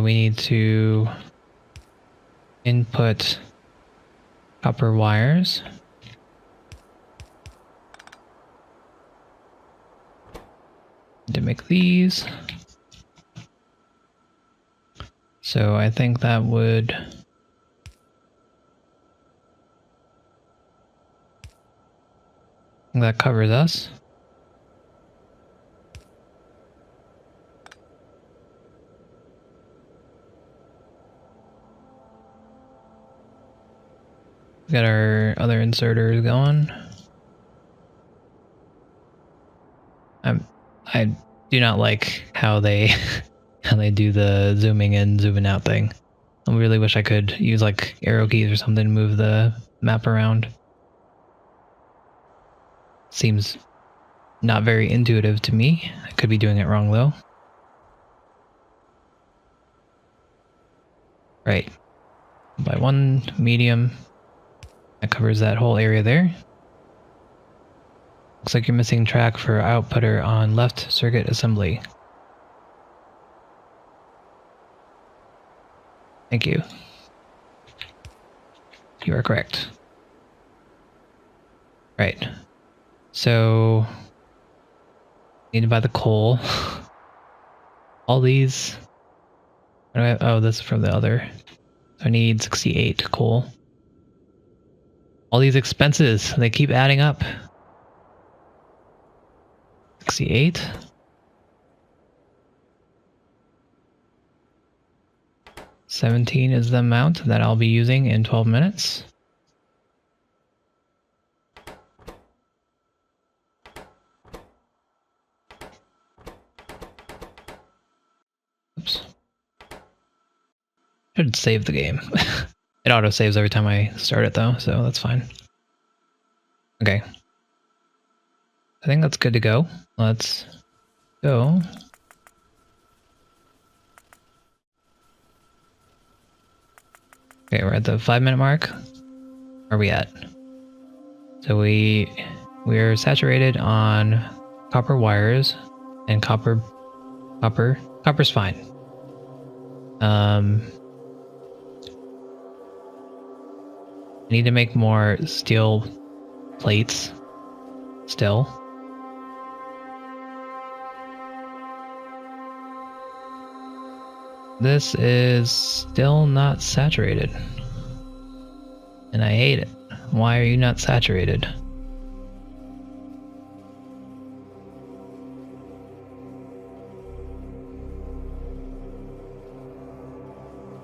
We need to input copper wires. To make these. So I think that would that covers us. Got our other inserters going. I do not like how they do the zooming in, zooming out thing. I really wish I could use like arrow keys or something to move the map around. Seems not very intuitive to me. I could be doing it wrong though. Right. By 1 medium. That covers that whole area there. Looks like you're missing track for outputter on left circuit assembly. Thank you. You are correct. Right. So, need to buy the coal. All these. Oh, this is from the other. So I need 68 coal. All these expenses, they keep adding up. 68. $17 is the amount that I'll be using in 12 minutes. Oops. Should save the game. It auto saves every time I start it though, so that's fine. Okay. I think that's good to go. Let's go. Okay, we're at the 5-minute mark. Where are we at? So we're saturated on copper wires and copper's fine. I need to make more steel plates still. This is still not saturated. And I hate it. Why are you not saturated?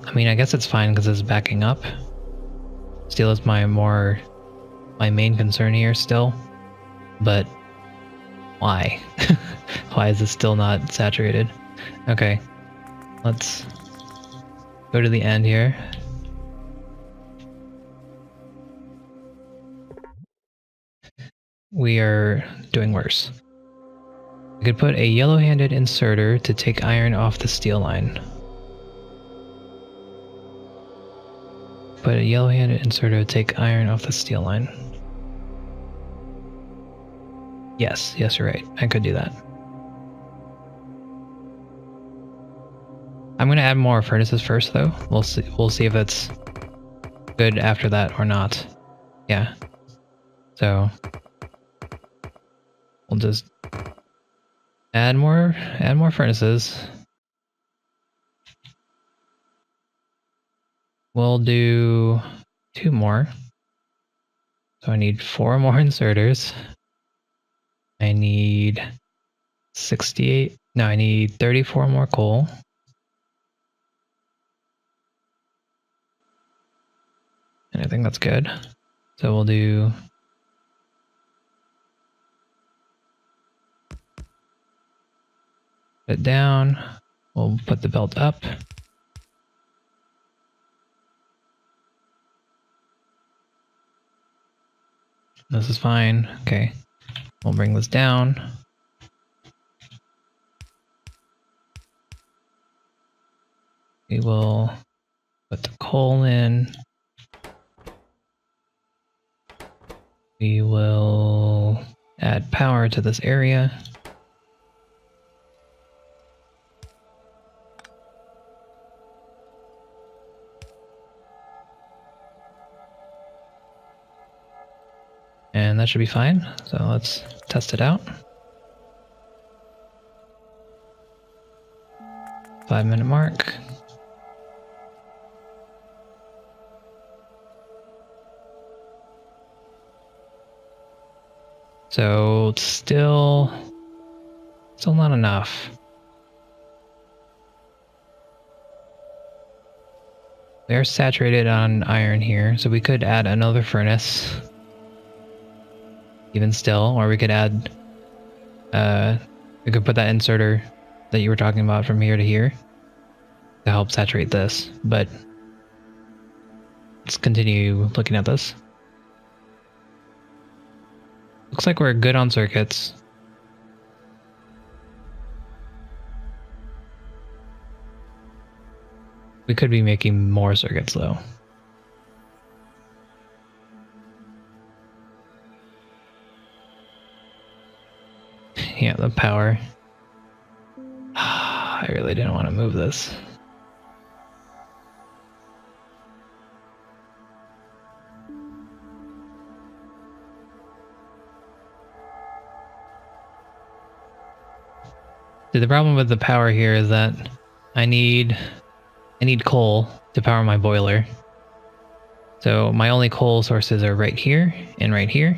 I mean, I guess it's fine because it's backing up. Steel is my main concern here still. But why? Why is it still not saturated? Okay. Let's go to the end here. We are doing worse. I could put a yellow-handed inserter to take iron off the steel line. Put a yellow-handed inserter to take iron off the steel line. Yes, you're right. I could do that. I'm gonna add more furnaces first, though. We'll see if it's good after that or not. Yeah. So we'll just add more furnaces. We'll do 2 more. So I need 4 more inserters. I need 68. No, I need 34 more coal. And I think that's good. So we'll do it down. We'll put the belt up. This is fine. Okay. We'll bring this down. We will put the coal in. We will add power to this area. And that should be fine. So let's test it out. 5-minute mark. So it's still not enough. We are saturated on iron here, so we could add another furnace. Even still, or we could add, we could put that inserter that you were talking about from here to here to help saturate this, but let's continue looking at this. Looks like we're good on circuits. We could be making more circuits though. Yeah, the power. I really didn't want to move this. See, the problem with the power here is that I need coal to power my boiler. So my only coal sources are right here and right here.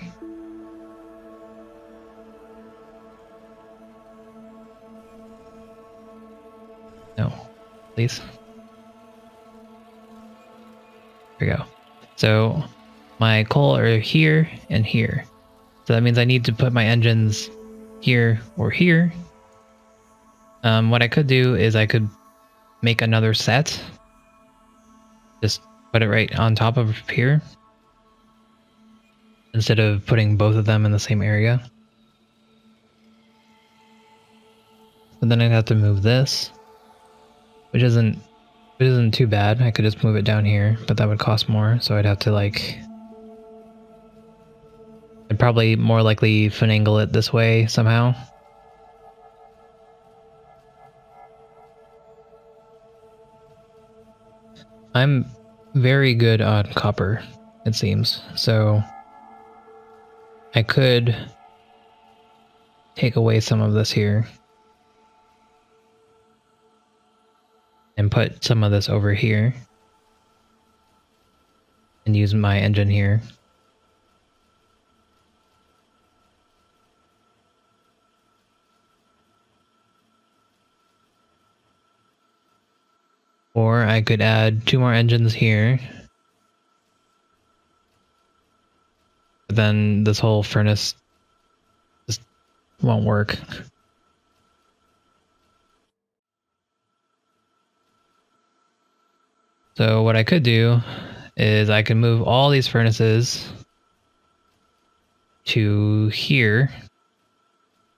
No, please. There we go. So my coal are here and here. So that means I need to put my engines here or here. What I could do is I could make another set. Just put it right on top of here. Instead of putting both of them in the same area. But then I'd have to move this. Which isn't It isn't too bad. I could just move it down here, but that would cost more, so I'd have to like... I'd probably more likely finagle it this way somehow. I'm very good on copper, it seems, so I could take away some of this here and put some of this over here and use my engine here. Or I could add 2 more engines here. But then this whole furnace just won't work. So what I could do is I can move all these furnaces to here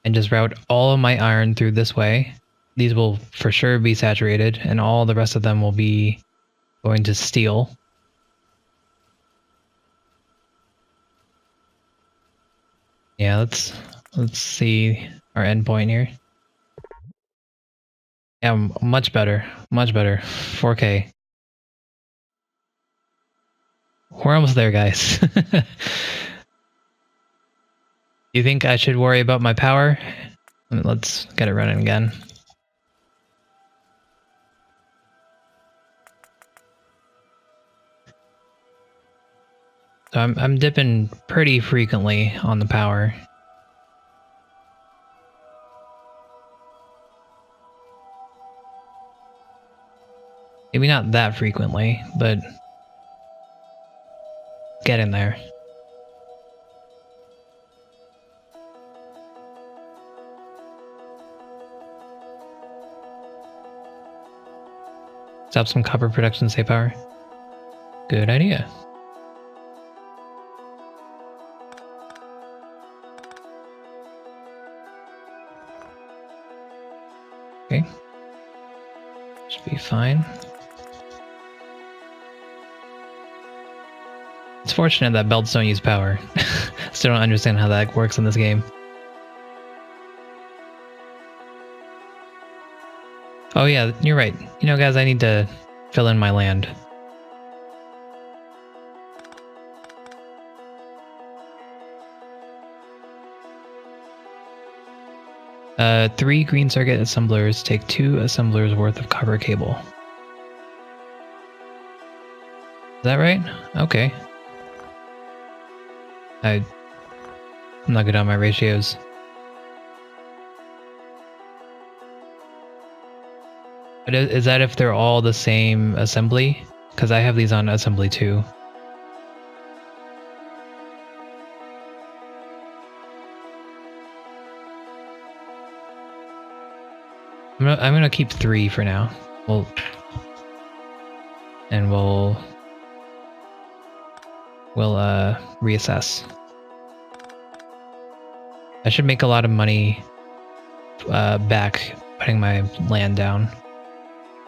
and just route all of my iron through this way. These will for sure be saturated, and all the rest of them will be going to steel. Yeah, let's see our endpoint here. Yeah, much better, much better. 4K. We're almost there, guys. You think I should worry about my power? Let's get it running again. So I'm dipping pretty frequently on the power. Maybe not that frequently, but getting there. Stop some copper production, save power. Good idea. Okay. Should be fine. It's fortunate that belts don't use power. Still don't understand how that works in this game. Oh yeah, you're right. You know, guys, I need to fill in my land. Three green circuit assemblers take 2 assemblers worth of copper cable. Is that right? Okay. I'm not good on my ratios. But is that if they're all the same assembly? Because I have these on assembly 2. I'm gonna keep 3 for now. We'll reassess. I should make a lot of money back putting my land down.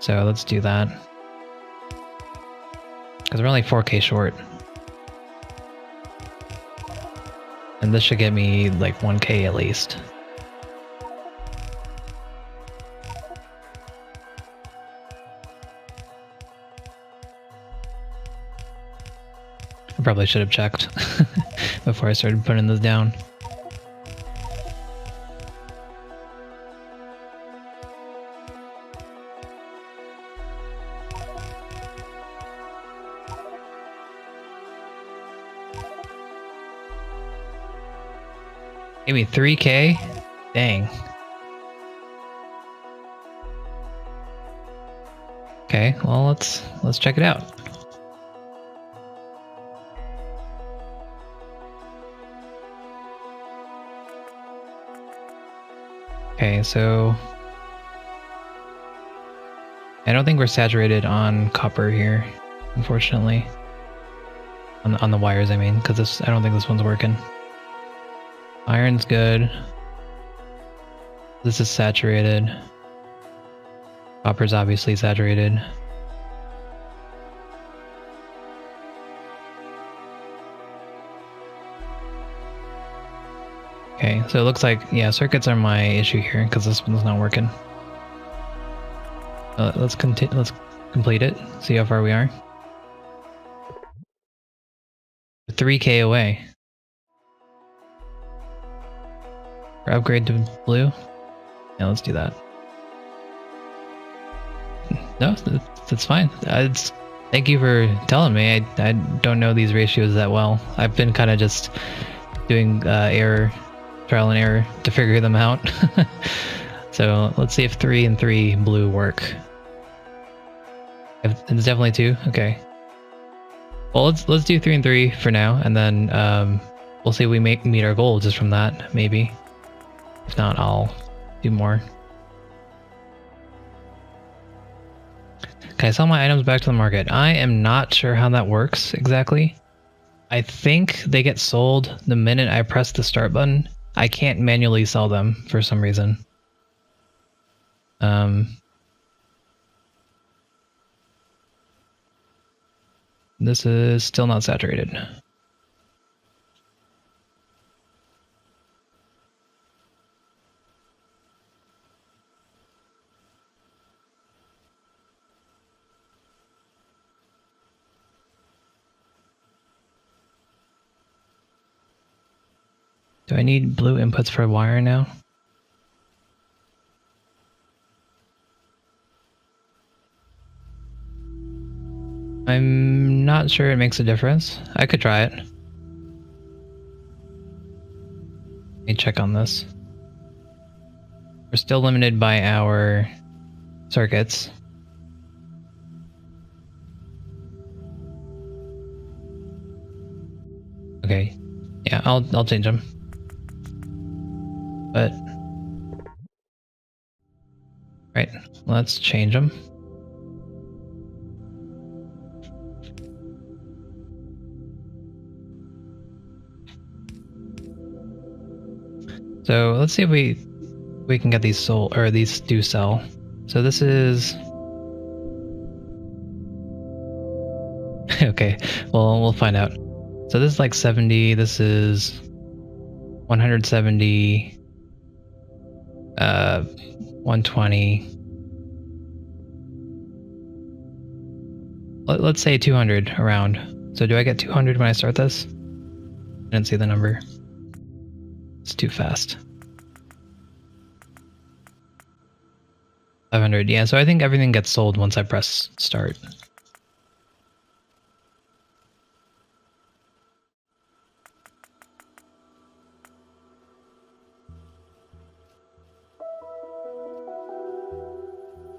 So let's do that. Because we're only 4K short. And this should get me like 1K at least. I probably should have checked before I started putting this down. Give me 3K? Dang. Okay, well let's check it out. Okay, so I don't think we're saturated on copper here, unfortunately. On the wires, I mean, because I don't think this one's working. Iron's good. This is saturated. Copper's obviously saturated. Okay, so it looks like, yeah, circuits are my issue here because this one's not working. Let's complete it, see how far we are. 3K away. Or upgrade to blue? Yeah, let's do that. No, that's fine. Thank you for telling me. I don't know these ratios that well. I've been kind of just doing trial and error to figure them out. So let's see if 3 and 3 blue work. It's definitely 2. Okay. Well, let's do 3 and 3 for now, and then we'll see if we meet our goal just from that, maybe. If not, I'll do more. Okay, I sell my items back to the market. I am not sure how that works exactly. I think they get sold the minute I press the start button. I can't manually sell them for some reason. This is still not saturated. Do I need blue inputs for a wire now? I'm not sure it makes a difference. I could try it. Let me check on this. We're still limited by our circuits. Okay. Yeah, I'll change them. But right, let's change them. So let's see if we can get these sold, or these do sell. So this is okay. Well, we'll find out. So this is like 70. This is 170. 120. Let's say 200 around. So do I get 200 when I start this? I didn't see the number. It's too fast. 500. Yeah, so I think everything gets sold once I press start.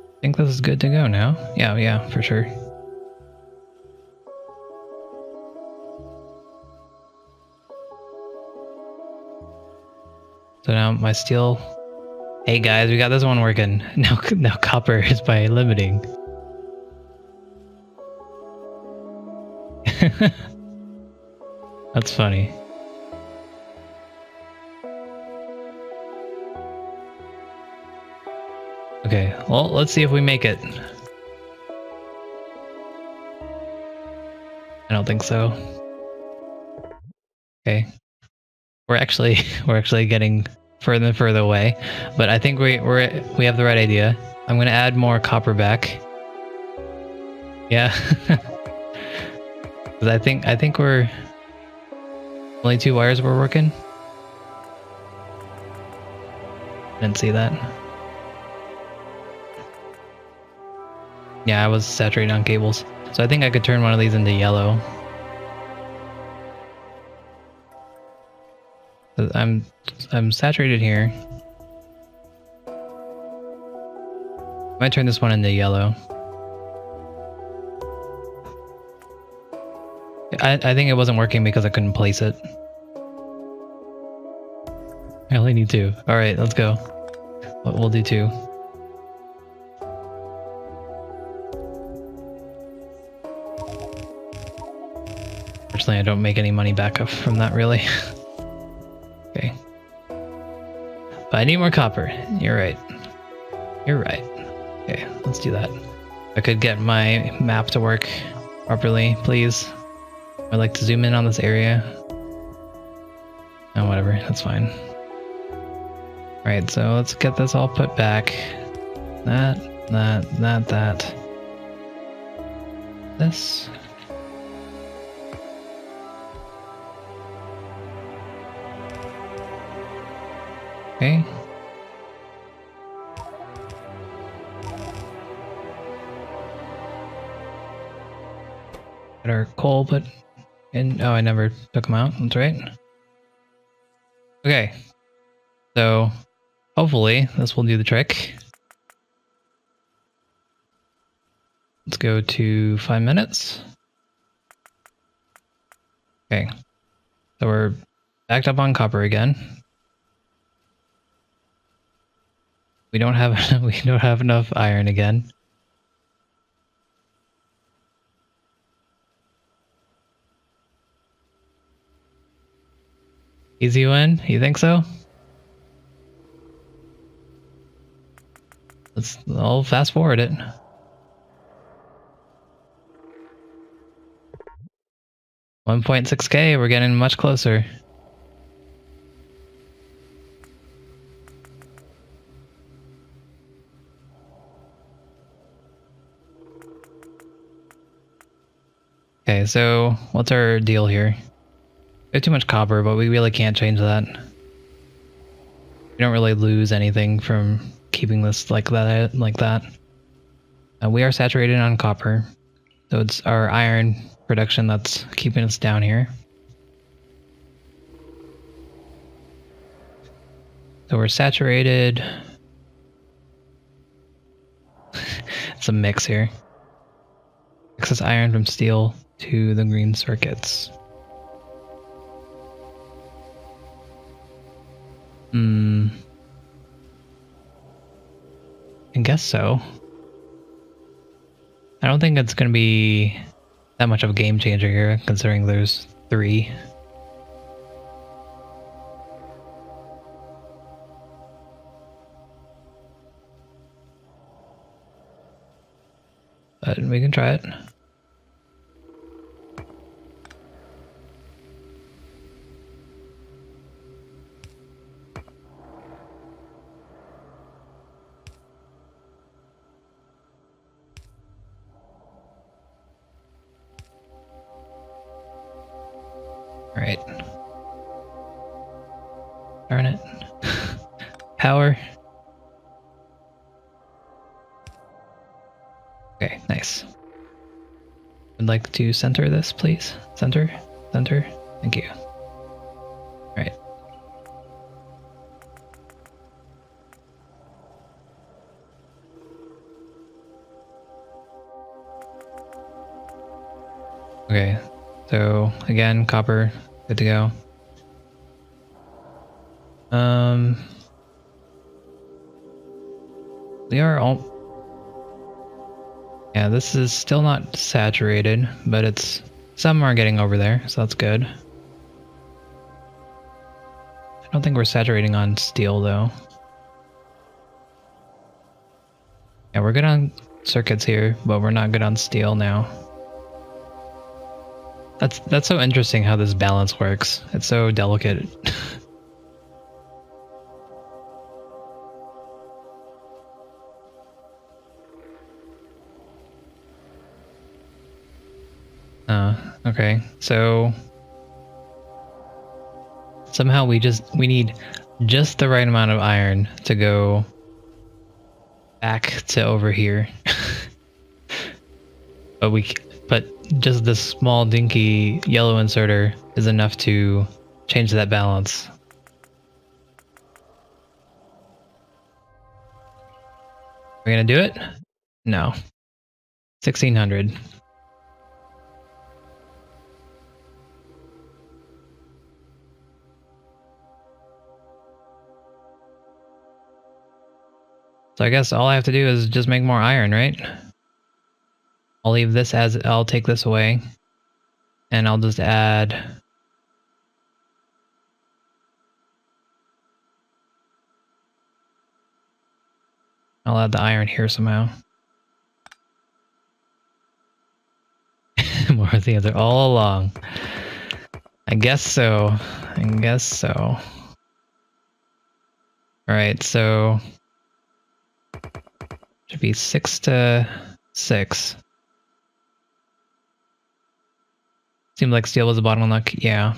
I think this is good to go now. Yeah, for sure. So now my steel. Hey guys, we got this one working. Now copper is by limiting. That's funny. Okay, well, let's see if we make it. I don't think so. Okay. We're actually getting further and further away, but I think we have the right idea. I'm gonna add more copper back. Yeah. Cause I think we're only 2 wires we're working. Didn't see that. Yeah, I was saturated on cables. So I think I could turn one of these into yellow. I'm saturated here. I might turn this one into yellow. I think it wasn't working because I couldn't place it. I only need 2. Alright, let's go. We'll do 2. Fortunately, I don't make any money back up from that, really. Okay. But I need more copper. You're right. You're right. Okay, let's do that. I could get my map to work properly, please. I'd like to zoom in on this area. Oh, whatever. That's fine. Alright, so let's get this all put back. That. This. Okay. Get our coal put in. Oh, I never took them out. That's right. Okay. So, hopefully, this will do the trick. Let's go to 5 minutes. Okay. So we're backed up on copper again. We don't have enough iron again. Easy win? You think so? I'll fast forward it. $1.6K, we're getting much closer. Okay, so what's our deal here? We have too much copper, but we really can't change that. We don't really lose anything from keeping this like that. We are saturated on copper, so it's our iron production that's keeping us down here. So we're saturated. It's a mix here. Excess iron from steel to the green circuits. I guess so. I don't think it's going to be that much of a game changer here, considering there's 3. But we can try it. Alright. Darn it. Power. Okay, nice. I'd like to center this, please. Center. Thank you. Alright. Okay, so again, copper, good to go. We are all... Yeah, this is still not saturated, but it's... Some are getting over there, so that's good. I don't think we're saturating on steel, though. Yeah, we're good on circuits here, but we're not good on steel now. That's so interesting how this balance works. It's so delicate. Okay, so somehow we need just the right amount of iron to go back to over here. but just this small dinky yellow inserter is enough to change that balance. Are we gonna do it? No. 1600. So I guess all I have to do is just make more iron, right? I'll leave this as... I'll take this away. And I'll just add... I'll add the iron here somehow. More of the other all along. I guess so. All right, so should be 6 to 6. Seemed like steel was a bottleneck. Yeah.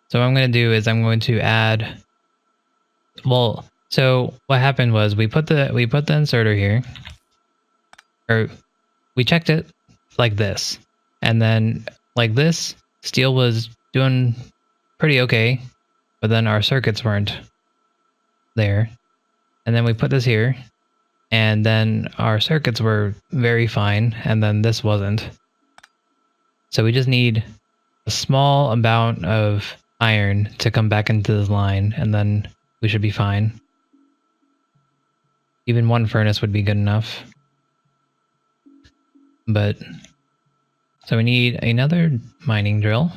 So what I'm going to do is I'm going to add. Well, so what happened was we put the inserter here, or we checked it like this, and then like this, steel was doing pretty okay, but then our circuits weren't there. And then we put this here, and then our circuits were very fine, and then this wasn't. So we just need a small amount of iron to come back into this line, and then we should be fine. Even one furnace would be good enough. But, so we need another mining drill.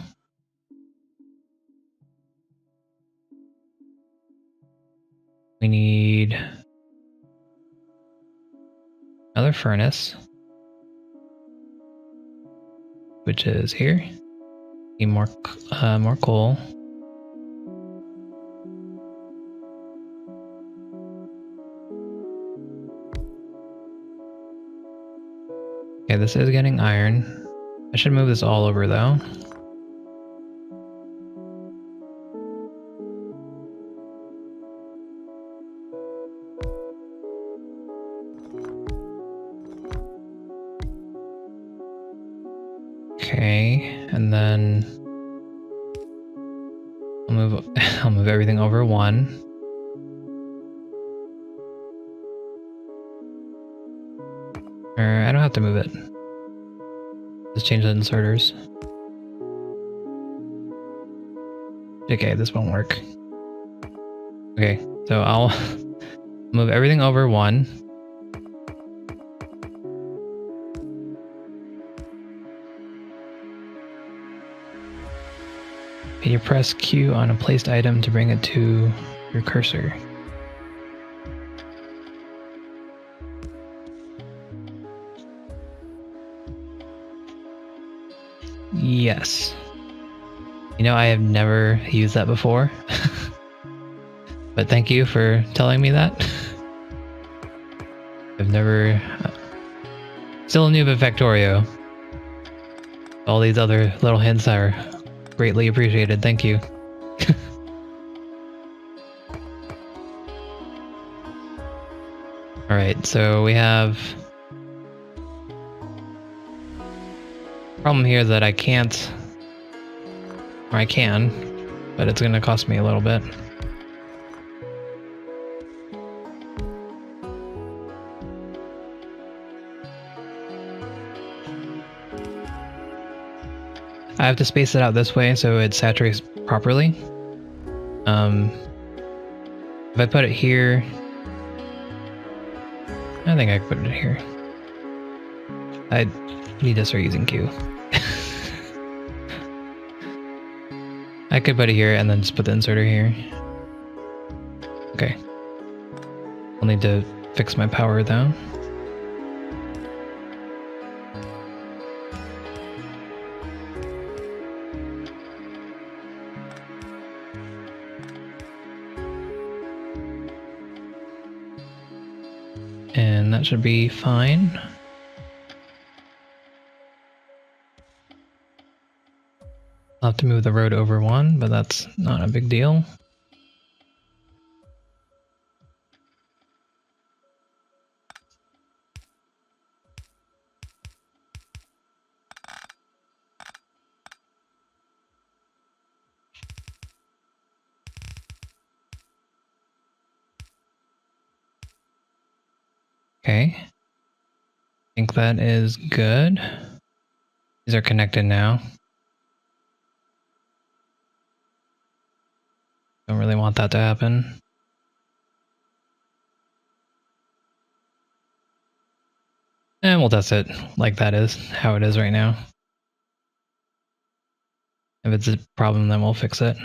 We need another furnace, which is here. Need more coal. Okay, this is getting iron. I should move this all over though. Okay, and then I'll move everything over 1. Or I don't have to move it. Just change the inserters. Okay, this won't work. Okay, so I'll move everything over 1. Can you press Q on a placed item to bring it to your cursor? Yes. You know, I have never used that before. But thank you for telling me that. I've never... still a noob at Factorio. All these other little hints are greatly appreciated. Thank you. Alright, so we have... problem here is that I can't... or I can, but it's gonna cost me a little bit. I have to space it out this way so it saturates properly. If I put it here... I think I could put it here. I need to start using Q. I could put it here and then just put the inserter here. Okay. I'll need to fix my power though. And that should be fine. I'll have to move the road over 1, but that's not a big deal. Okay. I think that is good. These are connected now. Don't really want that to happen. And we'll test it like that is how it is right now. If it's a problem, then we'll fix it.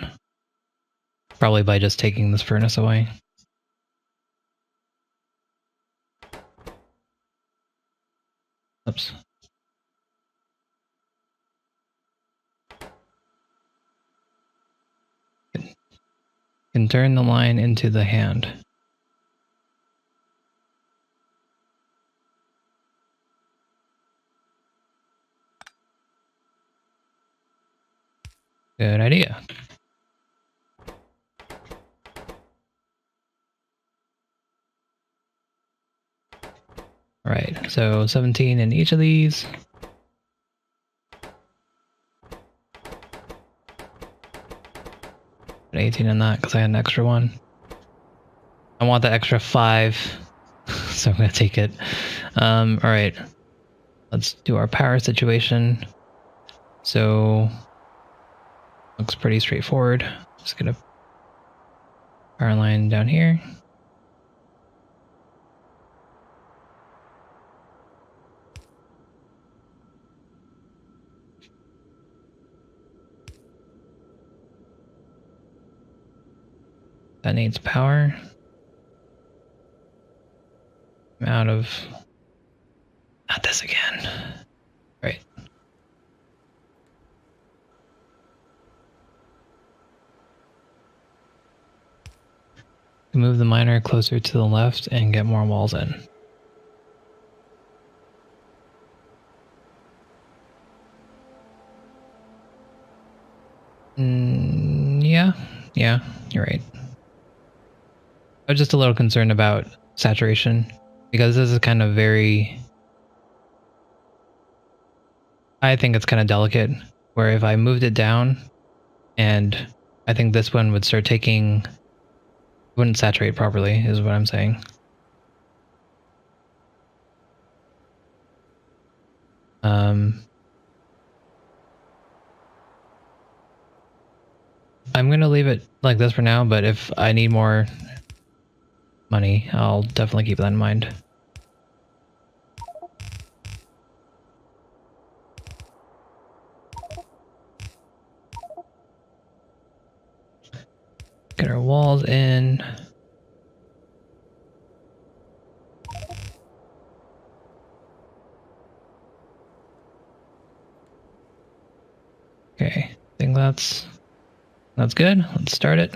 Probably by just taking this furnace away. Oops. can turn the line into the hand. Good idea. All right, so 17 in each of these. And 18 in that because I had an extra one. I want the extra 5, so I'm gonna take it. All right, let's do our power situation. So looks pretty straightforward. Just gonna power line down here. That needs power. I'm out of... Not this again. Right. Move the miner closer to the left and get more walls in. Yeah, you're right. I was just a little concerned about saturation because this is kind of very... I think it's kind of delicate where if I moved it down and I think this one would start taking... wouldn't saturate properly is what I'm saying. I'm gonna leave it like this for now, but if I need more money, I'll definitely keep that in mind. Get our walls in. Okay, I think that's good. Let's start it.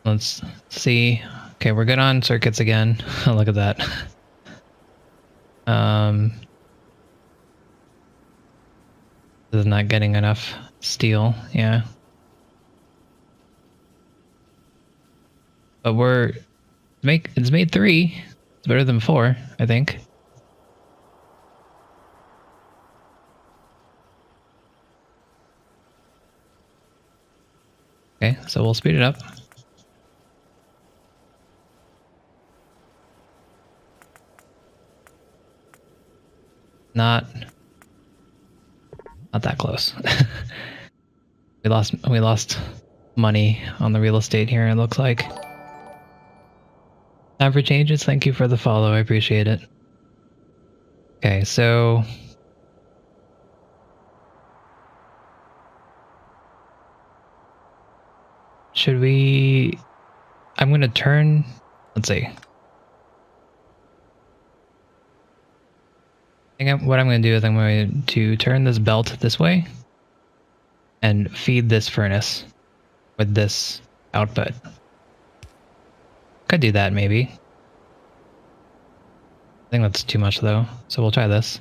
Let's see. Okay, we're good on circuits again. Look at that. This is not getting enough steel, yeah. But it's made 3. It's better than 4, I think. Okay, so we'll speed it up. Not that close. we lost money on the real estate here, it looks like. Time for changes. Thank you for the follow. I appreciate it. Okay, so should we... I'm going to turn... Let's see. I think what I'm going to do is I'm going to turn this belt this way and feed this furnace with this output. Could do that maybe. I think that's too much though, so we'll try this.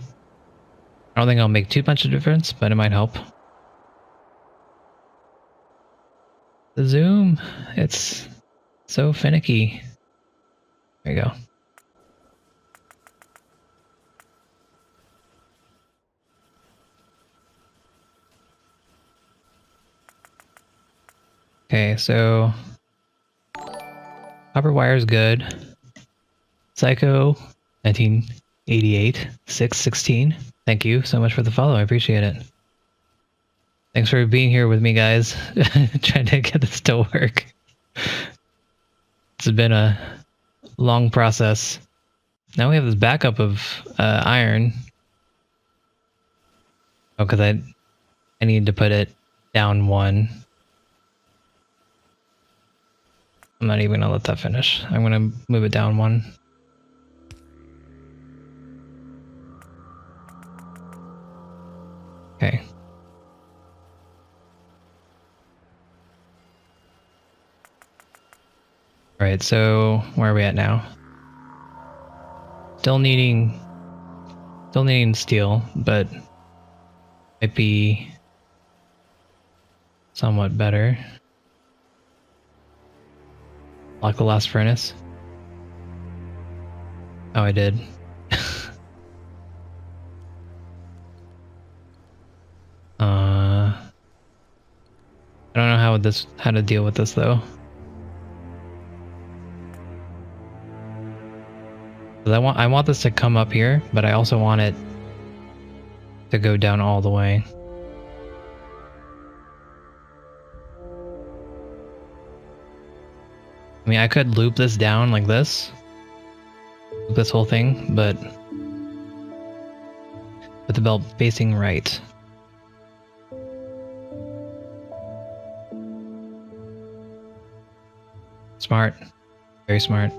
I don't think it'll make too much of a difference, but it might help. The zoom, it's so finicky. There you go. Okay, so copper wire is good. Psycho 1988 616. Thank you so much for the follow. I appreciate it. Thanks for being here with me, guys. Trying to get this to work. It's been a long process. Now we have this backup of iron. Oh, because I need to put it down 1. I'm not even gonna let that finish. I'm gonna move it down 1. Alright, so where are we at now? Still needing steel, but might be somewhat better. Lock the last furnace. Oh, I did. I don't know how to deal with this though. I want this to come up here, but I also want it to go down all the way. I mean, I could loop this down like this. Loop this whole thing, but with the belt facing right. Smart. Very smart.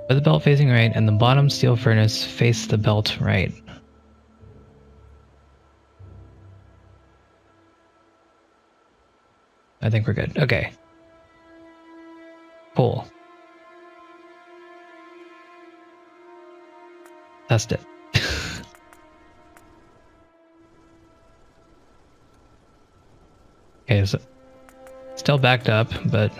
With the belt facing right, and the bottom steel furnace face the belt right. I think we're good. Okay. Cool. Test it. Okay, so still backed up, but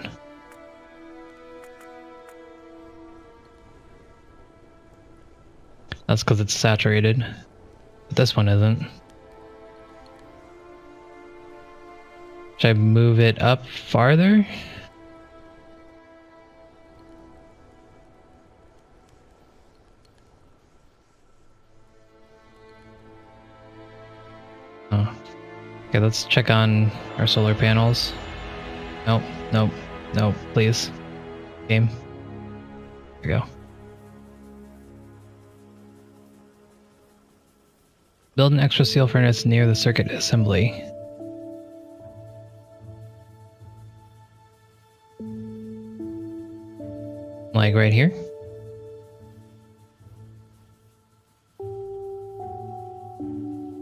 that's because it's saturated. But this one isn't. Should I move it up farther? Oh. Okay, let's check on our solar panels. Nope, nope, nope, please. Game. There we go. Build an extra steel furnace near the circuit assembly. Like right here?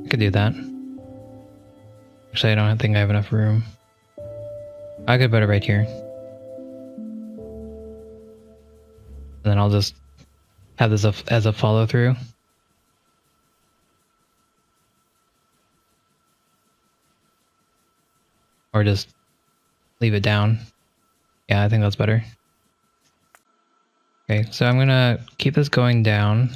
I could do that. Actually, I don't think I have enough room. I could put it right here. And then I'll just have this as a follow through. Or just leave it down. Yeah, I think that's better. Okay, so I'm gonna keep this going down.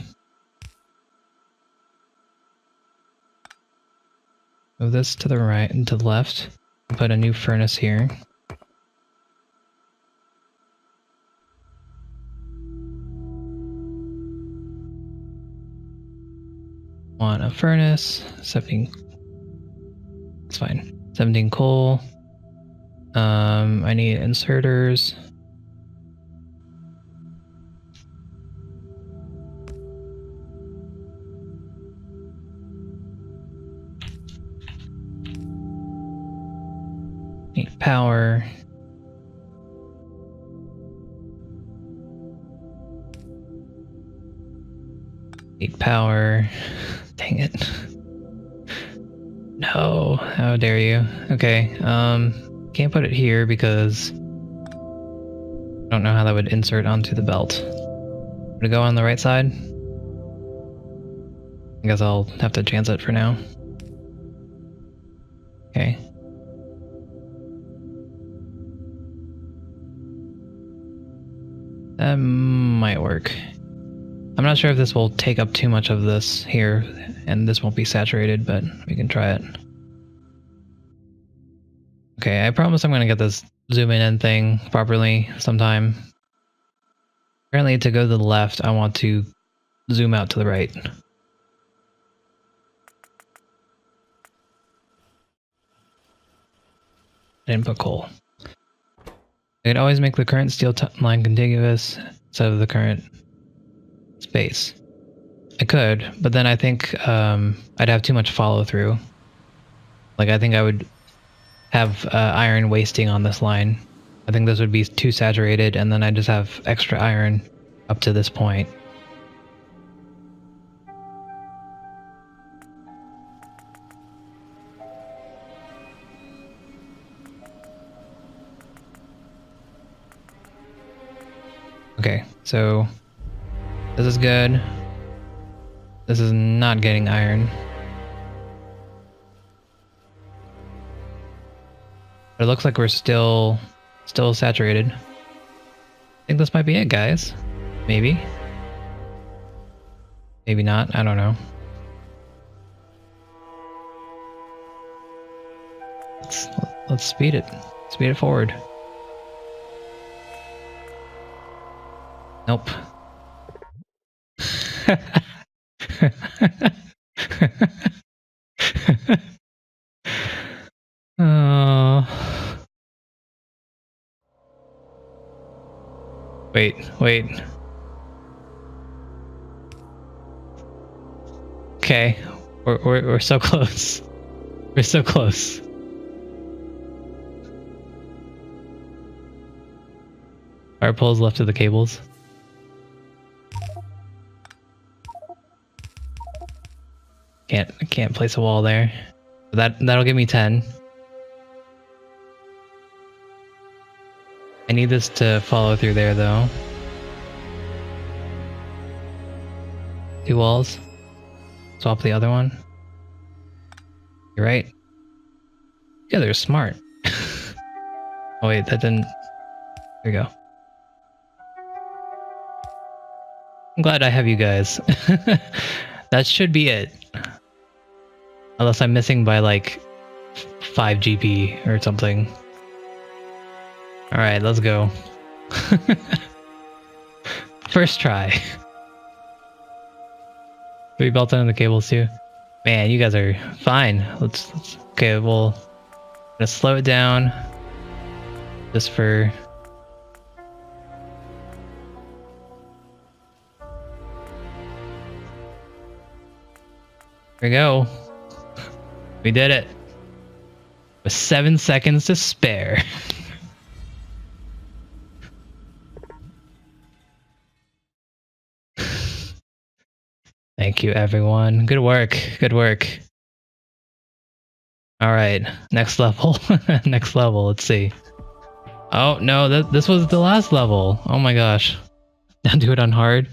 Move this to the right and to the left. Put a new furnace here. Want a furnace. 17. It's fine. 17 coal. I need inserters. Need power. Need power. Dang it. No, how dare you. Okay, can't put it here because I don't know how that would insert onto the belt. Would it go on the right side? I guess I'll have to chance it for now. Okay. That might work. I'm not sure if this will take up too much of this here, and this won't be saturated, but we can try it. Okay, I promise I'm gonna get this zoom in thing properly sometime. Apparently to go to the left, I want to zoom out to the right. I didn't put coal. I could always make the current steel line contiguous instead of the current space. I could, but then I think I'd have too much follow through. Like I think I would have iron wasting on this line. I think this would be too saturated, and then I just have extra iron up to this point. Okay, so this is good. This is not getting iron. But it looks like we're still saturated. I think this might be it, guys. Maybe. Maybe not. I don't know. Let's speed it. Speed it forward. Nope. Wait. Okay, we're so close. We're so close. Our poles left of the cables. I can't place a wall there. That'll give me 10. I need this to follow through there though. 2 walls. Swap the other one. You're right. Yeah, they're smart. Oh wait, that didn't... There we go. I'm glad I have you guys. That should be it. Unless I'm missing by like 5 GP or something. Alright, let's go. First try. We belt on the cables too. Man, you guys are fine. Let's okay, we'll gonna slow it down. Just for There we go. We did it. With 7 seconds to spare. Thank you, everyone. Good work. Good work. All right, next level. Next level. Let's see. Oh no, this was the last level. Oh my gosh. Now do it on hard.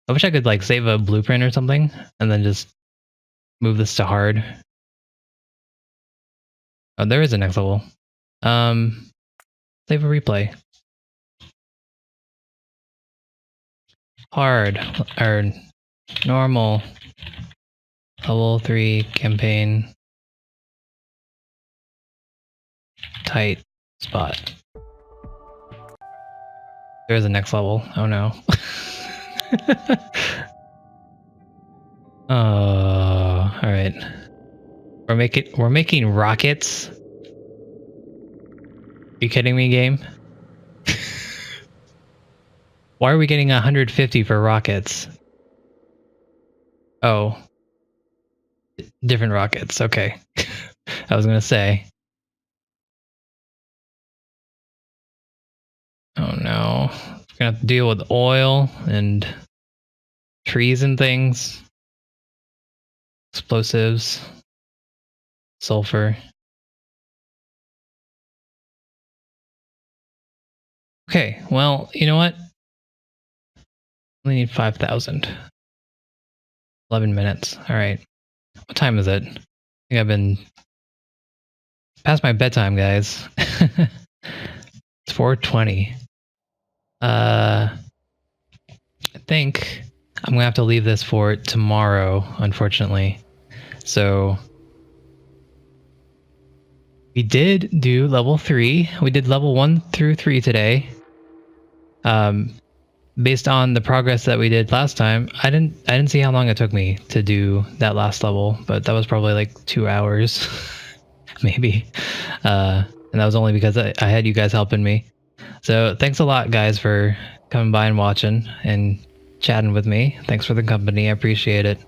I wish I could like save a blueprint or something and then just move this to hard. Oh, there is a next level. Save a replay. Hard or normal. Level 3 campaign. Tight spot. There's a next level. Oh no. Oh, all right. We're making rockets. You kidding me, game? Why are we getting 150 for rockets? Oh. Different rockets, okay. I was gonna say. Oh no. We're gonna have to deal with oil and trees and things. Explosives. Sulfur. Okay, well, you know what? Only need 5,000. 11 minutes. Alright. What time is it? I think I've been past my bedtime, guys. It's 4:20. I think I'm gonna have to leave this for tomorrow, unfortunately. So we did do level 3. We did level 1 through 3 today. Based on the progress that we did last time, I didn't see how long it took me to do that last level, but that was probably like 2 hours, maybe. And that was only because I had you guys helping me. So thanks a lot, guys, for coming by and watching and chatting with me. Thanks for the company. I appreciate it.